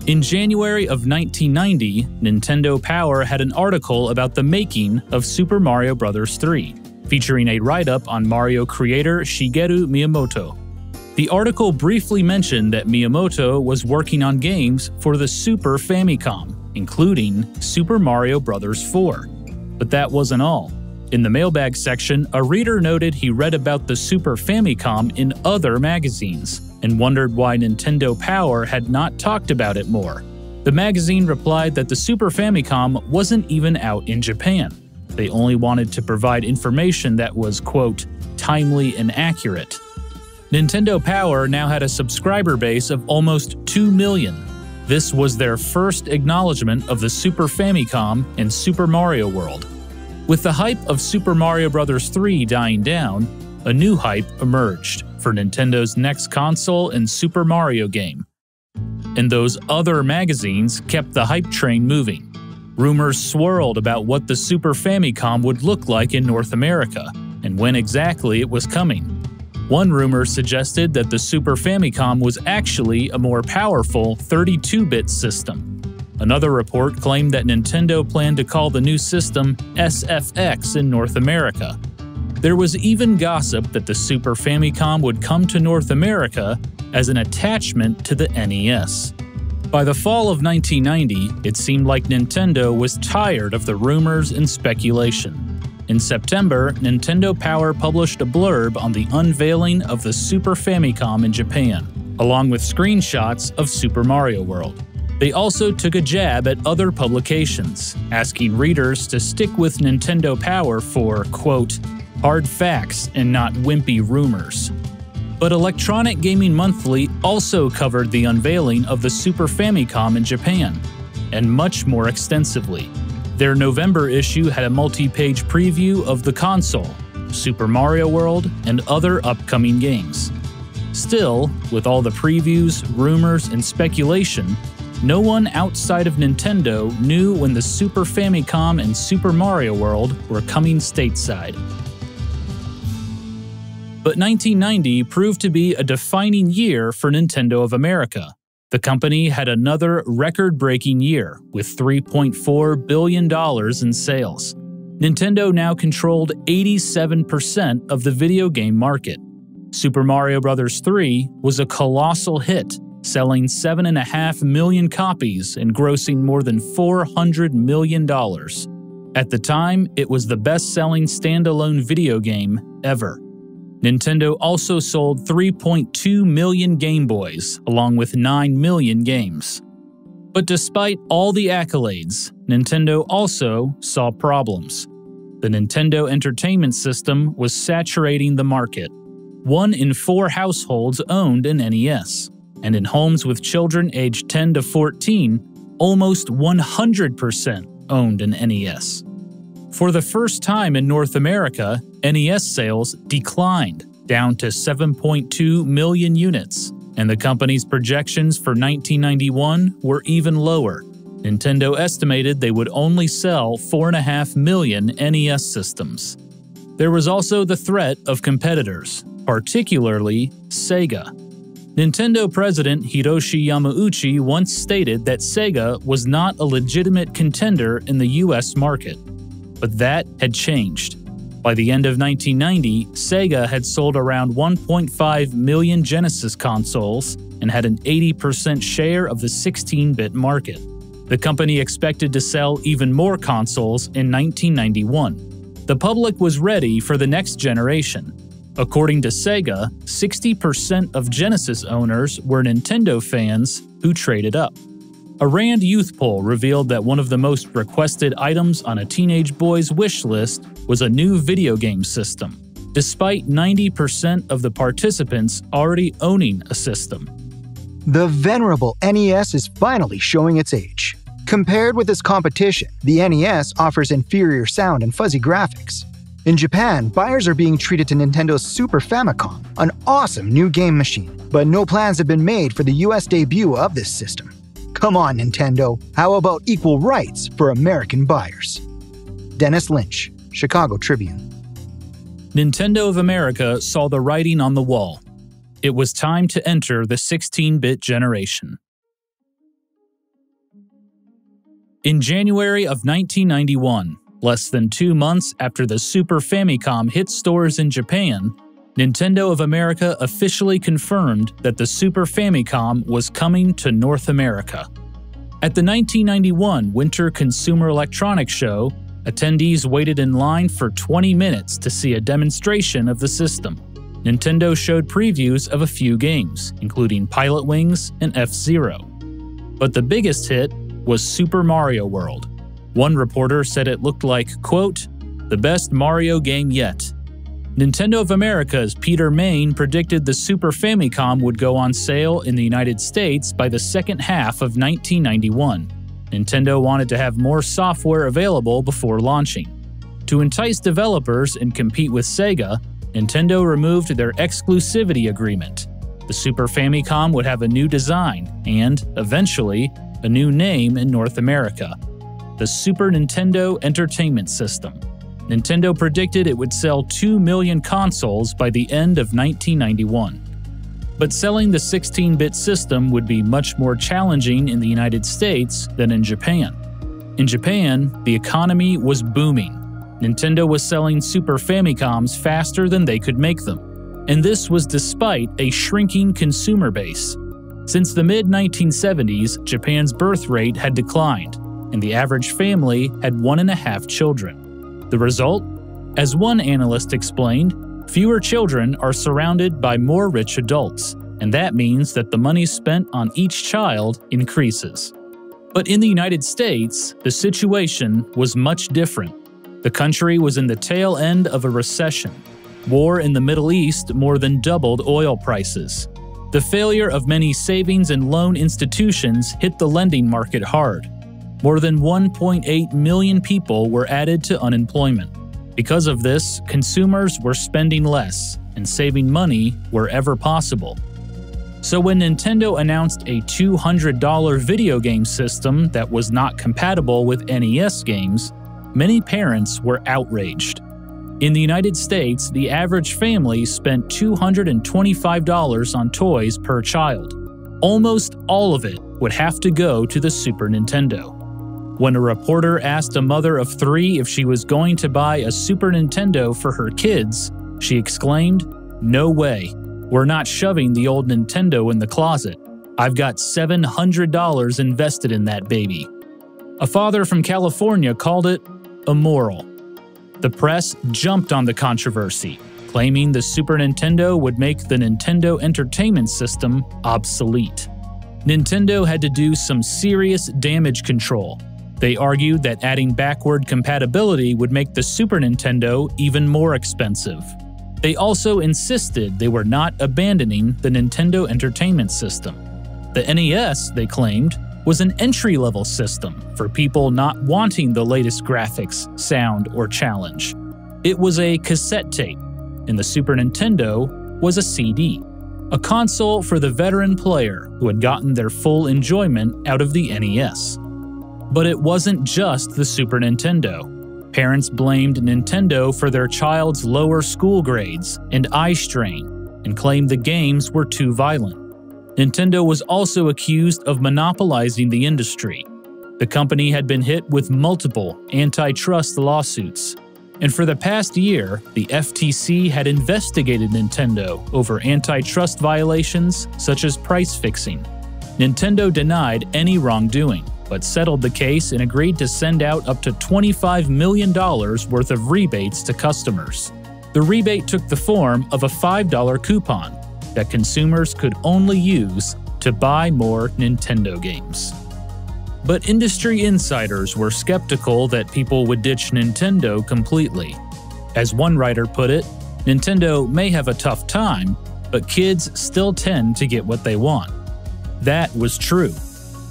In January of 1990, Nintendo Power had an article about the making of Super Mario Bros. 3, featuring a write-up on Mario creator Shigeru Miyamoto. The article briefly mentioned that Miyamoto was working on games for the Super Famicom, including Super Mario Bros. 4. But that wasn't all. In the mailbag section, a reader noted he read about the Super Famicom in other magazines and wondered why Nintendo Power had not talked about it more. The magazine replied that the Super Famicom wasn't even out in Japan. They only wanted to provide information that was, quote, timely and accurate. Nintendo Power now had a subscriber base of almost 2 million. This was their first acknowledgement of the Super Famicom and Super Mario World. With the hype of Super Mario Bros. 3 dying down, a new hype emerged for Nintendo's next console and Super Mario game. And those other magazines kept the hype train moving. Rumors swirled about what the Super Famicom would look like in North America, and when exactly it was coming. One rumor suggested that the Super Famicom was actually a more powerful 32-bit system. Another report claimed that Nintendo planned to call the new system SFX in North America. There was even gossip that the Super Famicom would come to North America as an attachment to the NES. By the fall of 1990, it seemed like Nintendo was tired of the rumors and speculation. In September, Nintendo Power published a blurb on the unveiling of the Super Famicom in Japan, along with screenshots of Super Mario World. They also took a jab at other publications, asking readers to stick with Nintendo Power for, quote, hard facts and not wimpy rumors. But Electronic Gaming Monthly also covered the unveiling of the Super Famicom in Japan, and much more extensively. Their November issue had a multi-page preview of the console, Super Mario World, and other upcoming games. Still, with all the previews, rumors, and speculation, no one outside of Nintendo knew when the Super Famicom and Super Mario World were coming stateside. But 1990 proved to be a defining year for Nintendo of America. The company had another record-breaking year with $3.4 billion in sales. Nintendo now controlled 87% of the video game market. Super Mario Bros. 3 was a colossal hit, selling 7.5 million copies and grossing more than $400 million. At the time, it was the best-selling standalone video game ever. Nintendo also sold 3.2 million Game Boys, along with 9 million games. But despite all the accolades, Nintendo also saw problems. The Nintendo Entertainment System was saturating the market. 1 in 4 households owned an NES, and in homes with children aged 10 to 14, almost 100% owned an NES. For the first time in North America, NES sales declined, down to 7.2 million units, and the company's projections for 1991 were even lower. Nintendo estimated they would only sell 4.5 million NES systems. There was also the threat of competitors, particularly Sega. Nintendo president Hiroshi Yamauchi once stated that Sega was not a legitimate contender in the US market. But that had changed. By the end of 1990, Sega had sold around 1.5 million Genesis consoles and had an 80% share of the 16-bit market. The company expected to sell even more consoles in 1991. The public was ready for the next generation. According to Sega, 60% of Genesis owners were Nintendo fans who traded up. A Rand Youth poll revealed that one of the most requested items on a teenage boy's wish list was a new video game system, despite 90% of the participants already owning a system. The venerable NES is finally showing its age. Compared with its competition, the NES offers inferior sound and fuzzy graphics. In Japan, buyers are being treated to Nintendo's Super Famicom, an awesome new game machine, but no plans have been made for the US debut of this system. Come on, Nintendo, how about equal rights for American buyers? Dennis Lynch, Chicago Tribune. Nintendo of America saw the writing on the wall. It was time to enter the 16-bit generation. In January of 1991, less than 2 months after the Super Famicom hit stores in Japan, Nintendo of America officially confirmed that the Super Famicom was coming to North America. At the 1991 Winter Consumer Electronics Show, Attendees waited in line for 20 minutes to see a demonstration of the system. Nintendo showed previews of a few games, including Pilot Wings and F-Zero. But the biggest hit was Super Mario World. One reporter said it looked like, quote, "the best Mario game yet." Nintendo of America's Peter Main predicted the Super Famicom would go on sale in the United States by the second half of 1991. Nintendo wanted to have more software available before launching. To entice developers and compete with Sega, Nintendo removed their exclusivity agreement. The Super Famicom would have a new design and, eventually, a new name in North America: the Super Nintendo Entertainment System. Nintendo predicted it would sell 2 million consoles by the end of 1991. But selling the 16-bit system would be much more challenging in the United States than in Japan. In Japan, the economy was booming. Nintendo was selling Super Famicoms faster than they could make them. And this was despite a shrinking consumer base. Since the mid-1970s, Japan's birth rate had declined, and the average family had 1.5 children. The result? As one analyst explained, fewer children are surrounded by more rich adults, and that means that the money spent on each child increases. But in the United States, the situation was much different. The country was in the tail end of a recession. War in the Middle East more than doubled oil prices. The failure of many savings and loan institutions hit the lending market hard. More than 1.8 million people were added to unemployment. Because of this, consumers were spending less and saving money wherever possible. So when Nintendo announced a $200 video game system that was not compatible with NES games, many parents were outraged. In the United States, the average family spent $225 on toys per child. Almost all of it would have to go to the Super Nintendo. When a reporter asked a mother of 3 if she was going to buy a Super Nintendo for her kids, she exclaimed, "No way. We're not shoving the old Nintendo in the closet. I've got $700 invested in that baby." A father from California called it immoral. The press jumped on the controversy, claiming the Super Nintendo would make the Nintendo Entertainment System obsolete. Nintendo had to do some serious damage control. They argued that adding backward compatibility would make the Super Nintendo even more expensive. They also insisted they were not abandoning the Nintendo Entertainment System. The NES, they claimed, was an entry-level system for people not wanting the latest graphics, sound, or challenge. It was a cassette tape, and the Super Nintendo was a CD, a console for the veteran player who had gotten their full enjoyment out of the NES. But it wasn't just the Super Nintendo. Parents blamed Nintendo for their child's lower school grades and eye strain, and claimed the games were too violent. Nintendo was also accused of monopolizing the industry. The company had been hit with multiple antitrust lawsuits, and for the past year, the FTC had investigated Nintendo over antitrust violations such as price fixing. Nintendo denied any wrongdoing, but settled the case and agreed to send out up to $25 million worth of rebates to customers. The rebate took the form of a $5 coupon that consumers could only use to buy more Nintendo games. But industry insiders were skeptical that people would ditch Nintendo completely. As one writer put it, Nintendo may have a tough time, but kids still tend to get what they want. That was true.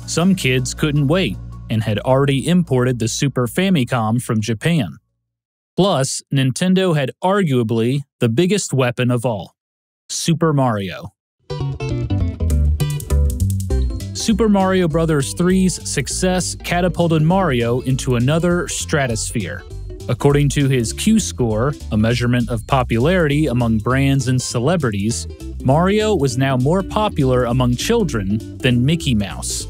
Some kids couldn't wait and had already imported the Super Famicom from Japan. Plus, Nintendo had arguably the biggest weapon of all: Super Mario. Super Mario Bros. 3's success catapulted Mario into another stratosphere. According to his Q-score, a measurement of popularity among brands and celebrities, Mario was now more popular among children than Mickey Mouse.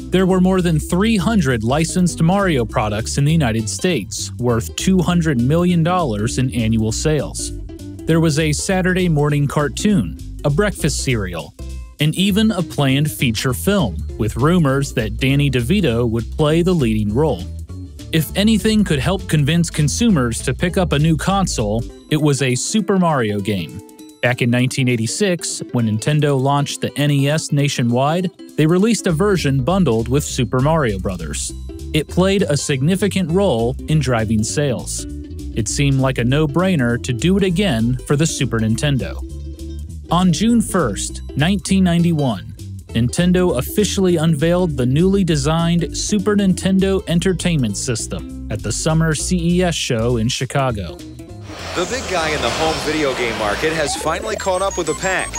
There were more than 300 licensed Mario products in the United States, worth $200 million in annual sales. There was a Saturday morning cartoon, a breakfast cereal, and even a planned feature film, with rumors that Danny DeVito would play the leading role. If anything could help convince consumers to pick up a new console, it was a Super Mario game. Back in 1986, when Nintendo launched the NES nationwide, they released a version bundled with Super Mario Bros. It played a significant role in driving sales. It seemed like a no-brainer to do it again for the Super Nintendo. On June 1st, 1991, Nintendo officially unveiled the newly designed Super Nintendo Entertainment System at the Summer CES show in Chicago. The big guy in the home video game market has finally caught up with the pack.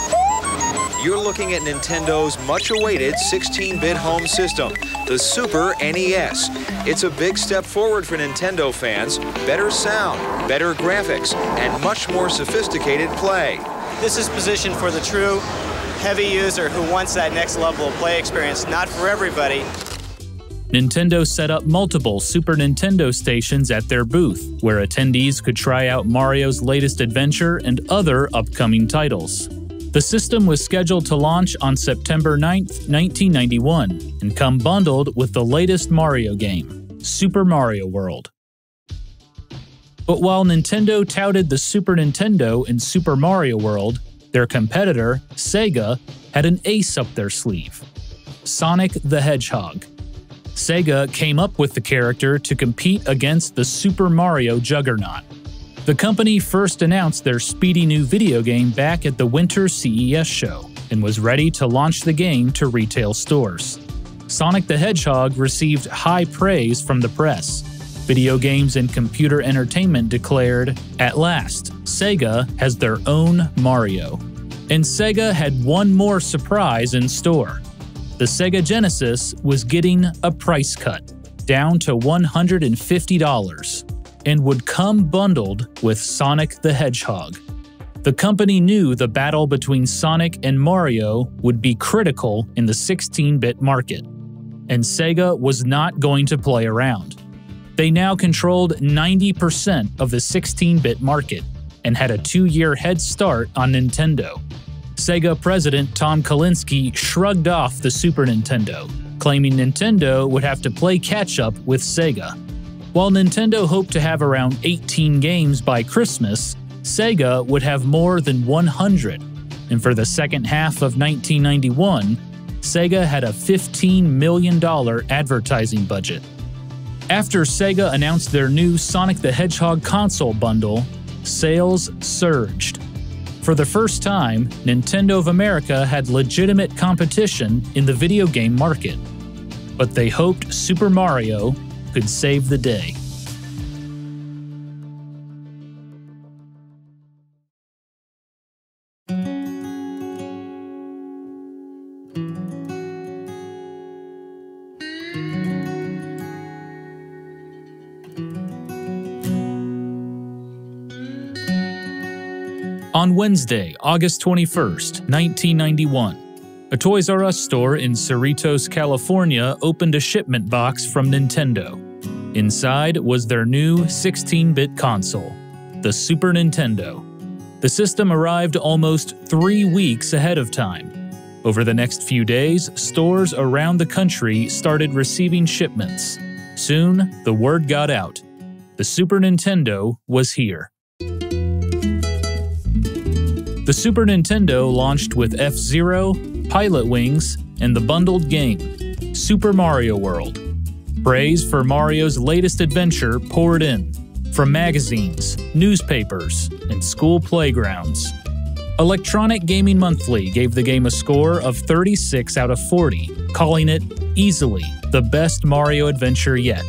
You're looking at Nintendo's much-awaited 16-bit home system, the Super NES. It's a big step forward for Nintendo fans, better sound, better graphics, and much more sophisticated play. This is positioned for the true heavy user who wants that next level of play experience, not for everybody. Nintendo set up multiple Super Nintendo stations at their booth, where attendees could try out Mario's latest adventure and other upcoming titles. The system was scheduled to launch on September 9, 1991, and come bundled with the latest Mario game, Super Mario World. But while Nintendo touted the Super Nintendo and Super Mario World, their competitor, Sega, had an ace up their sleeve: Sonic the Hedgehog. Sega came up with the character to compete against the Super Mario juggernaut. The company first announced their speedy new video game back at the Winter CES show, and was ready to launch the game to retail stores. Sonic the Hedgehog received high praise from the press. Video Games and Computer Entertainment declared, "At last, Sega has their own Mario." And Sega had one more surprise in store. The Sega Genesis was getting a price cut, down to $150, and would come bundled with Sonic the Hedgehog. The company knew the battle between Sonic and Mario would be critical in the 16-bit market, and Sega was not going to play around. They now controlled 90% of the 16-bit market and had a 2-year head start on Nintendo. Sega president Tom Kalinske shrugged off the Super Nintendo, claiming Nintendo would have to play catch-up with Sega. While Nintendo hoped to have around 18 games by Christmas, Sega would have more than 100, and for the second half of 1991, Sega had a $15 million advertising budget. After Sega announced their new Sonic the Hedgehog console bundle, sales surged. For the first time, Nintendo of America had legitimate competition in the video game market. But they hoped Super Mario could save the day. On Wednesday, August 21st, 1991, a Toys R Us store in Cerritos, California opened a shipment box from Nintendo. Inside was their new 16-bit console, the Super Nintendo. The system arrived almost 3 weeks ahead of time. Over the next few days, stores around the country started receiving shipments. Soon, the word got out. The Super Nintendo was here. The Super Nintendo launched with F-Zero, Pilot Wings, and the bundled game, Super Mario World. Praise for Mario's latest adventure poured in, from magazines, newspapers, and school playgrounds. Electronic Gaming Monthly gave the game a score of 36 out of 40, calling it easily the best Mario adventure yet.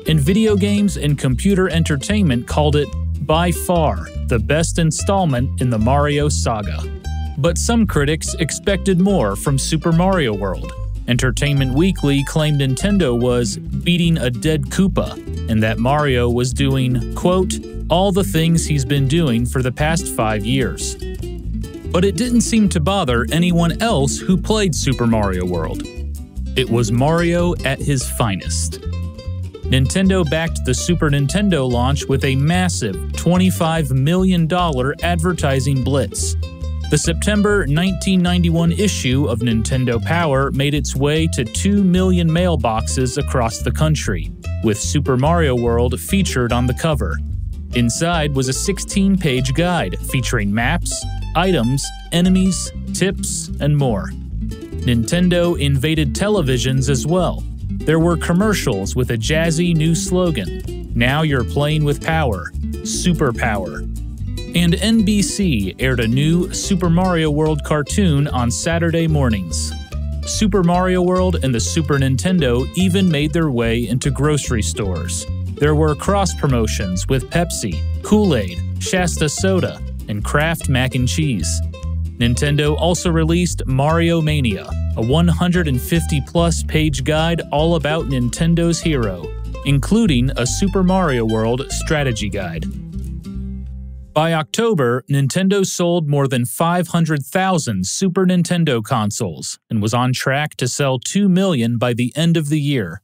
And Video Games and Computer Entertainment called it by far the best installment in the Mario saga. But some critics expected more from Super Mario World. Entertainment Weekly claimed Nintendo was beating a dead Koopa, and that Mario was doing, quote, all the things he's been doing for the past 5 years. But it didn't seem to bother anyone else who played Super Mario World. It was Mario at his finest. Nintendo backed the Super Nintendo launch with a massive $25 million advertising blitz. The September 1991 issue of Nintendo Power made its way to 2 million mailboxes across the country, with Super Mario World featured on the cover. Inside was a 16-page guide featuring maps, items, enemies, tips, and more. Nintendo invaded televisions as well. There were commercials with a jazzy new slogan, "Now you're playing with power, super power." And NBC aired a new Super Mario World cartoon on Saturday mornings. Super Mario World and the Super Nintendo even made their way into grocery stores. There were cross-promotions with Pepsi, Kool-Aid, Shasta Soda, and Kraft Mac and Cheese. Nintendo also released Mario Mania, a 150-plus page guide all about Nintendo's hero, including a Super Mario World strategy guide. By October, Nintendo sold more than 500,000 Super Nintendo consoles and was on track to sell 2 million by the end of the year.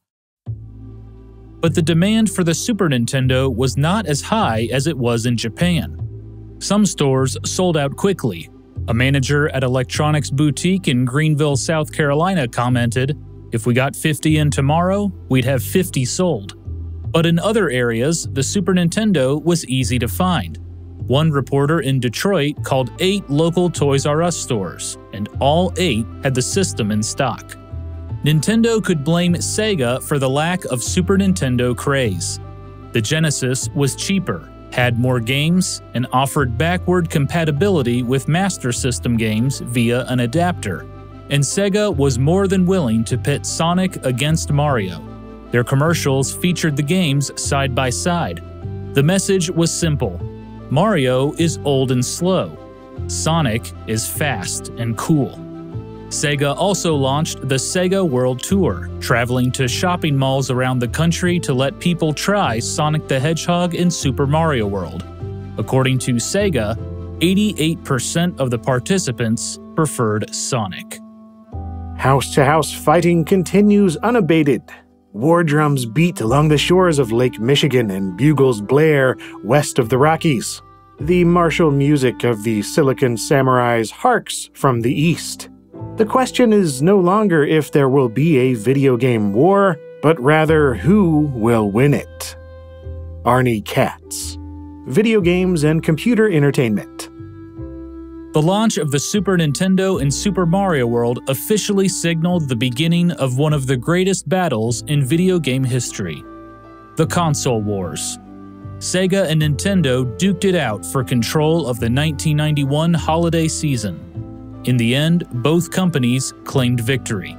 But the demand for the Super Nintendo was not as high as it was in Japan. Some stores sold out quickly. A manager at Electronics Boutique in Greenville, South Carolina commented, "If we got 50 in tomorrow, we'd have 50 sold." But in other areas, the Super Nintendo was easy to find. One reporter in Detroit called 8 local Toys R Us stores, and all 8 had the system in stock. Nintendo could blame Sega for the lack of Super Nintendo craze. The Genesis was cheaper, had more games, and offered backward compatibility with Master System games via an adapter. And Sega was more than willing to pit Sonic against Mario. Their commercials featured the games side by side. The message was simple: Mario is old and slow. Sonic is fast and cool. Sega also launched the Sega World Tour, traveling to shopping malls around the country to let people try Sonic the Hedgehog in Super Mario World. According to Sega, 88% of the participants preferred Sonic. House-to-house fighting continues unabated. War drums beat along the shores of Lake Michigan and bugles blare west of the Rockies. The martial music of the Silicon Samurais harks from the east. The question is no longer if there will be a video game war, but rather who will win it. Arnie Katz. Video games and computer entertainment. The launch of the Super Nintendo and Super Mario World officially signaled the beginning of one of the greatest battles in video game history: the console wars. Sega and Nintendo duked it out for control of the 1991 holiday season. In the end, both companies claimed victory.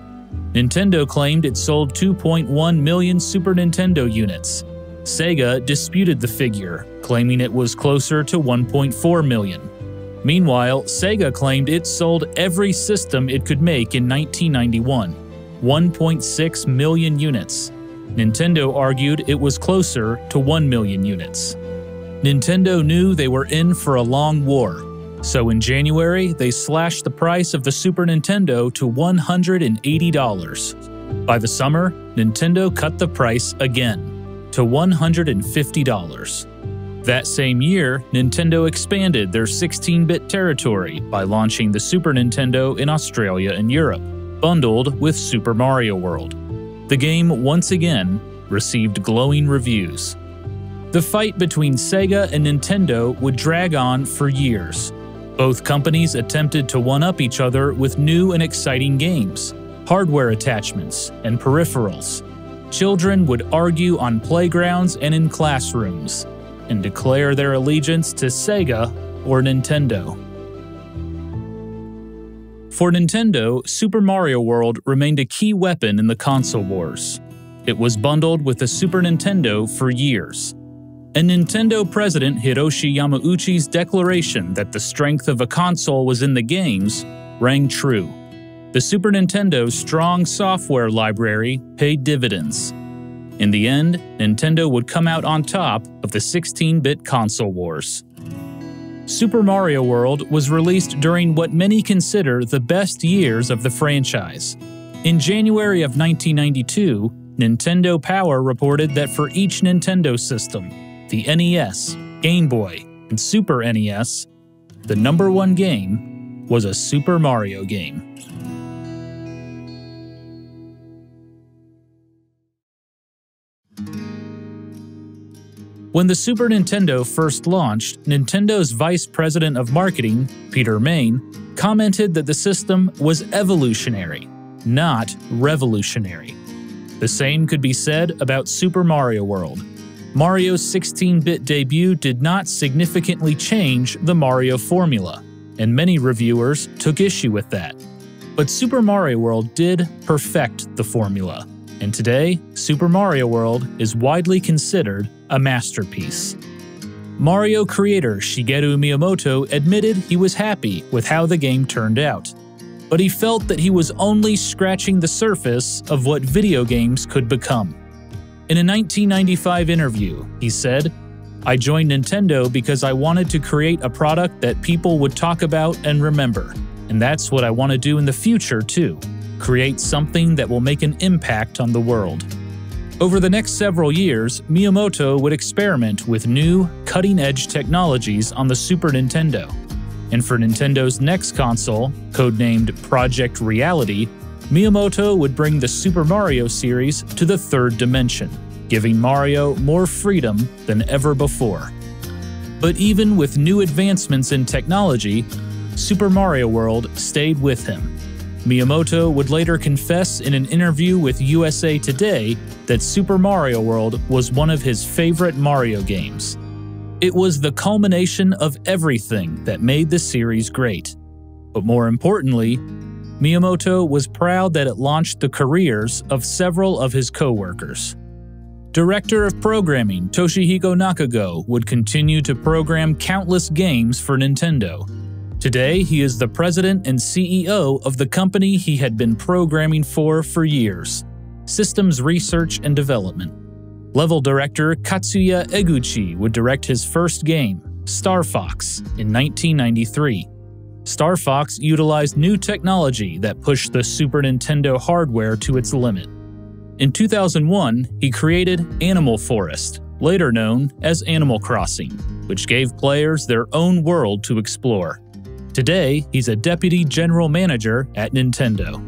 Nintendo claimed it sold 2.1 million Super Nintendo units. Sega disputed the figure, claiming it was closer to 1.4 million. Meanwhile, Sega claimed it sold every system it could make in 1991, 1.6 million units. Nintendo argued it was closer to 1 million units. Nintendo knew they were in for a long war, so in January they slashed the price of the Super Nintendo to $180. By the summer, Nintendo cut the price again, to $150. That same year, Nintendo expanded their 16-bit territory by launching the Super Nintendo in Australia and Europe, bundled with Super Mario World. The game once again received glowing reviews. The fight between Sega and Nintendo would drag on for years. Both companies attempted to one-up each other with new and exciting games, hardware attachments, and peripherals. Children would argue on playgrounds and in classrooms, and declare their allegiance to Sega or Nintendo. For Nintendo, Super Mario World remained a key weapon in the console wars. It was bundled with the Super Nintendo for years. And Nintendo president Hiroshi Yamauchi's declaration that the strength of a console was in the games rang true. The Super Nintendo's strong software library paid dividends. In the end, Nintendo would come out on top of the 16-bit console wars. Super Mario World was released during what many consider the best years of the franchise. In January of 1992, Nintendo Power reported that for each Nintendo system, the NES, Game Boy, and Super NES, the #1 game was a Super Mario game. When the Super Nintendo first launched, Nintendo's vice president of marketing, Peter Main, commented that the system was evolutionary, not revolutionary. The same could be said about Super Mario World. Mario's 16-bit debut did not significantly change the Mario formula, and many reviewers took issue with that. But Super Mario World did perfect the formula, and today, Super Mario World is widely considered a masterpiece. Mario creator Shigeru Miyamoto admitted he was happy with how the game turned out, but he felt that he was only scratching the surface of what video games could become. In a 1995 interview, he said, "I joined Nintendo because I wanted to create a product that people would talk about and remember, and that's what I want to do in the future too, create something that will make an impact on the world." Over the next several years, Miyamoto would experiment with new, cutting-edge technologies on the Super Nintendo. And for Nintendo's next console, codenamed Project Reality, Miyamoto would bring the Super Mario series to the third dimension, giving Mario more freedom than ever before. But even with new advancements in technology, Super Mario World stayed with him. Miyamoto would later confess in an interview with USA Today that Super Mario World was one of his favorite Mario games. It was the culmination of everything that made the series great. But more importantly, Miyamoto was proud that it launched the careers of several of his co-workers. Director of Programming Toshihiko Nakago would continue to program countless games for Nintendo. Today, he is the president and CEO of the company he had been programming for years, Systems Research and Development. Level director Katsuya Eguchi would direct his first game, Star Fox, in 1993. Star Fox utilized new technology that pushed the Super Nintendo hardware to its limit. In 2001, he created Animal Forest, later known as Animal Crossing, which gave players their own world to explore. Today, he's a deputy general manager at Nintendo.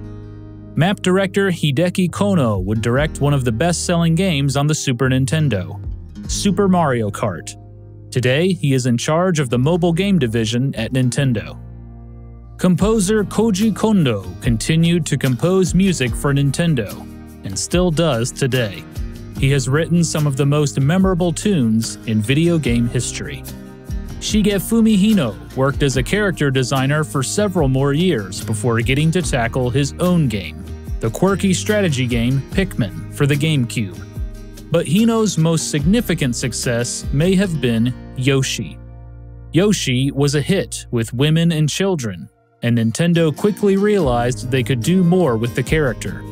Map director Hideki Kono would direct one of the best-selling games on the Super Nintendo, Super Mario Kart. Today, he is in charge of the mobile game division at Nintendo. Composer Koji Kondo continued to compose music for Nintendo, and still does today. He has written some of the most memorable tunes in video game history. Shigefumi Hino worked as a character designer for several more years before getting to tackle his own game, the quirky strategy game Pikmin for the GameCube. But Hino's most significant success may have been Yoshi. Yoshi was a hit with women and children, and Nintendo quickly realized they could do more with the character.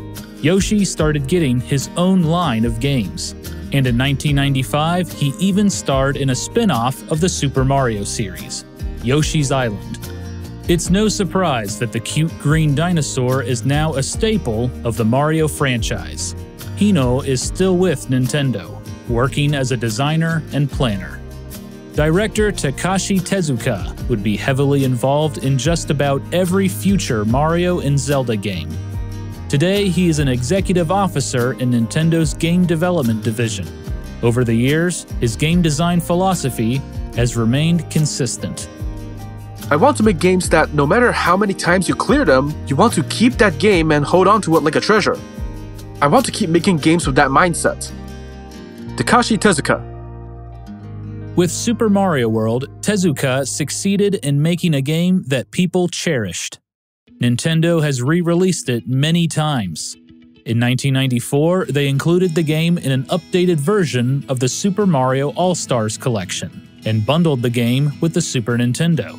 Yoshi started getting his own line of games, and in 1995 he even starred in a spin-off of the Super Mario series, Yoshi's Island. It's no surprise that the cute green dinosaur is now a staple of the Mario franchise. Hino is still with Nintendo, working as a designer and planner. Director Takashi Tezuka would be heavily involved in just about every future Mario and Zelda game. Today, he is an executive officer in Nintendo's game development division. Over the years, his game design philosophy has remained consistent. I want to make games that, no matter how many times you clear them, you want to keep that game and hold on to it like a treasure. I want to keep making games with that mindset. Takashi Tezuka. With Super Mario World, Tezuka succeeded in making a game that people cherished. Nintendo has re-released it many times. In 1994, they included the game in an updated version of the Super Mario All-Stars collection and bundled the game with the Super Nintendo.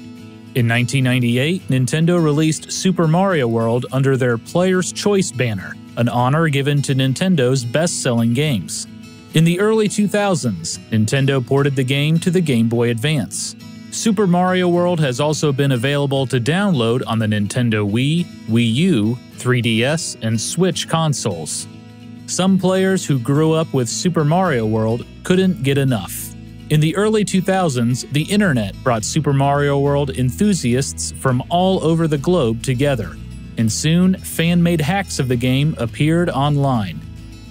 In 1998, Nintendo released Super Mario World under their Player's Choice banner, an honor given to Nintendo's best-selling games. In the early 2000s, Nintendo ported the game to the Game Boy Advance. Super Mario World has also been available to download on the Nintendo Wii, Wii U, 3DS, and Switch consoles. Some players who grew up with Super Mario World couldn't get enough. In the early 2000s, the internet brought Super Mario World enthusiasts from all over the globe together, and soon fan-made hacks of the game appeared online.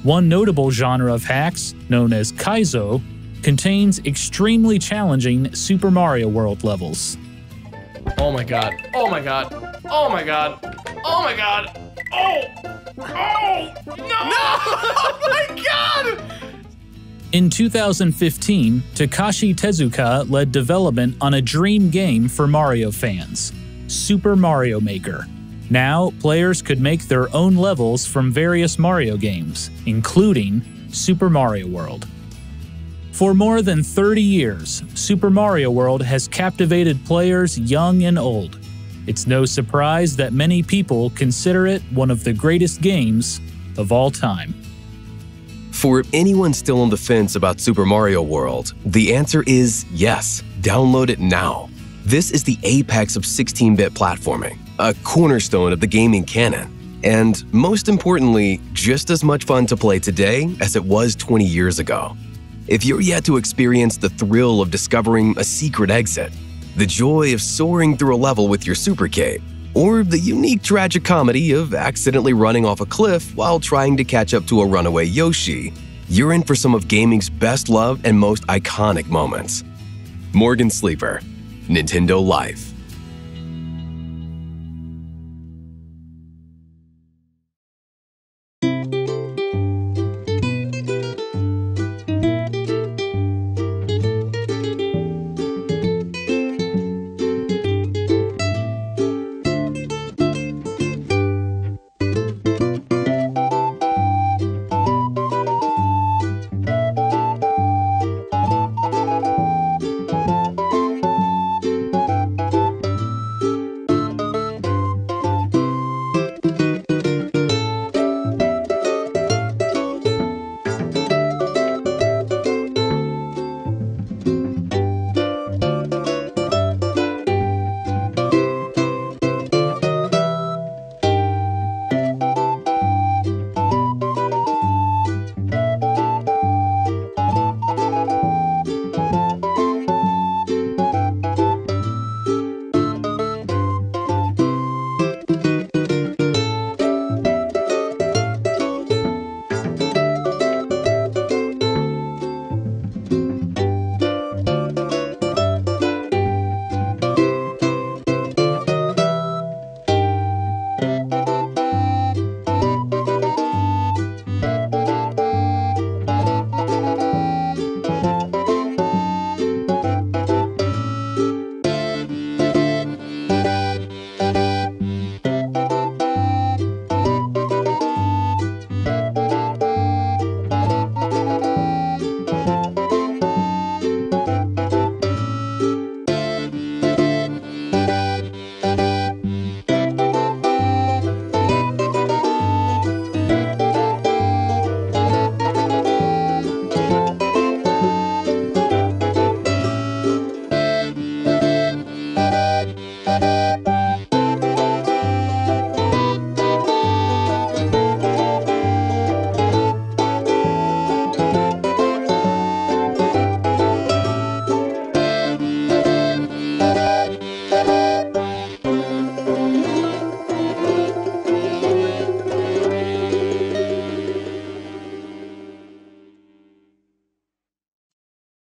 One notable genre of hacks, known as Kaizo, contains extremely challenging Super Mario World levels. Oh my god. Oh my god. Oh my god. Oh my god. Oh! Oh! No! Oh my god! In 2015, Takashi Tezuka led development on a dream game for Mario fans, Super Mario Maker. Now, players could make their own levels from various Mario games, including Super Mario World. For more than 30 years, Super Mario World has captivated players young and old. It's no surprise that many people consider it one of the greatest games of all time. For anyone still on the fence about Super Mario World, the answer is yes. Download it now. This is the apex of 16-bit platforming, a cornerstone of the gaming canon, and most importantly, just as much fun to play today as it was 20 years ago. If you're yet to experience the thrill of discovering a secret exit, the joy of soaring through a level with your super cape, or the unique tragic comedy of accidentally running off a cliff while trying to catch up to a runaway Yoshi, you're in for some of gaming's best loved and most iconic moments. Morgan Sleeper, Nintendo Life.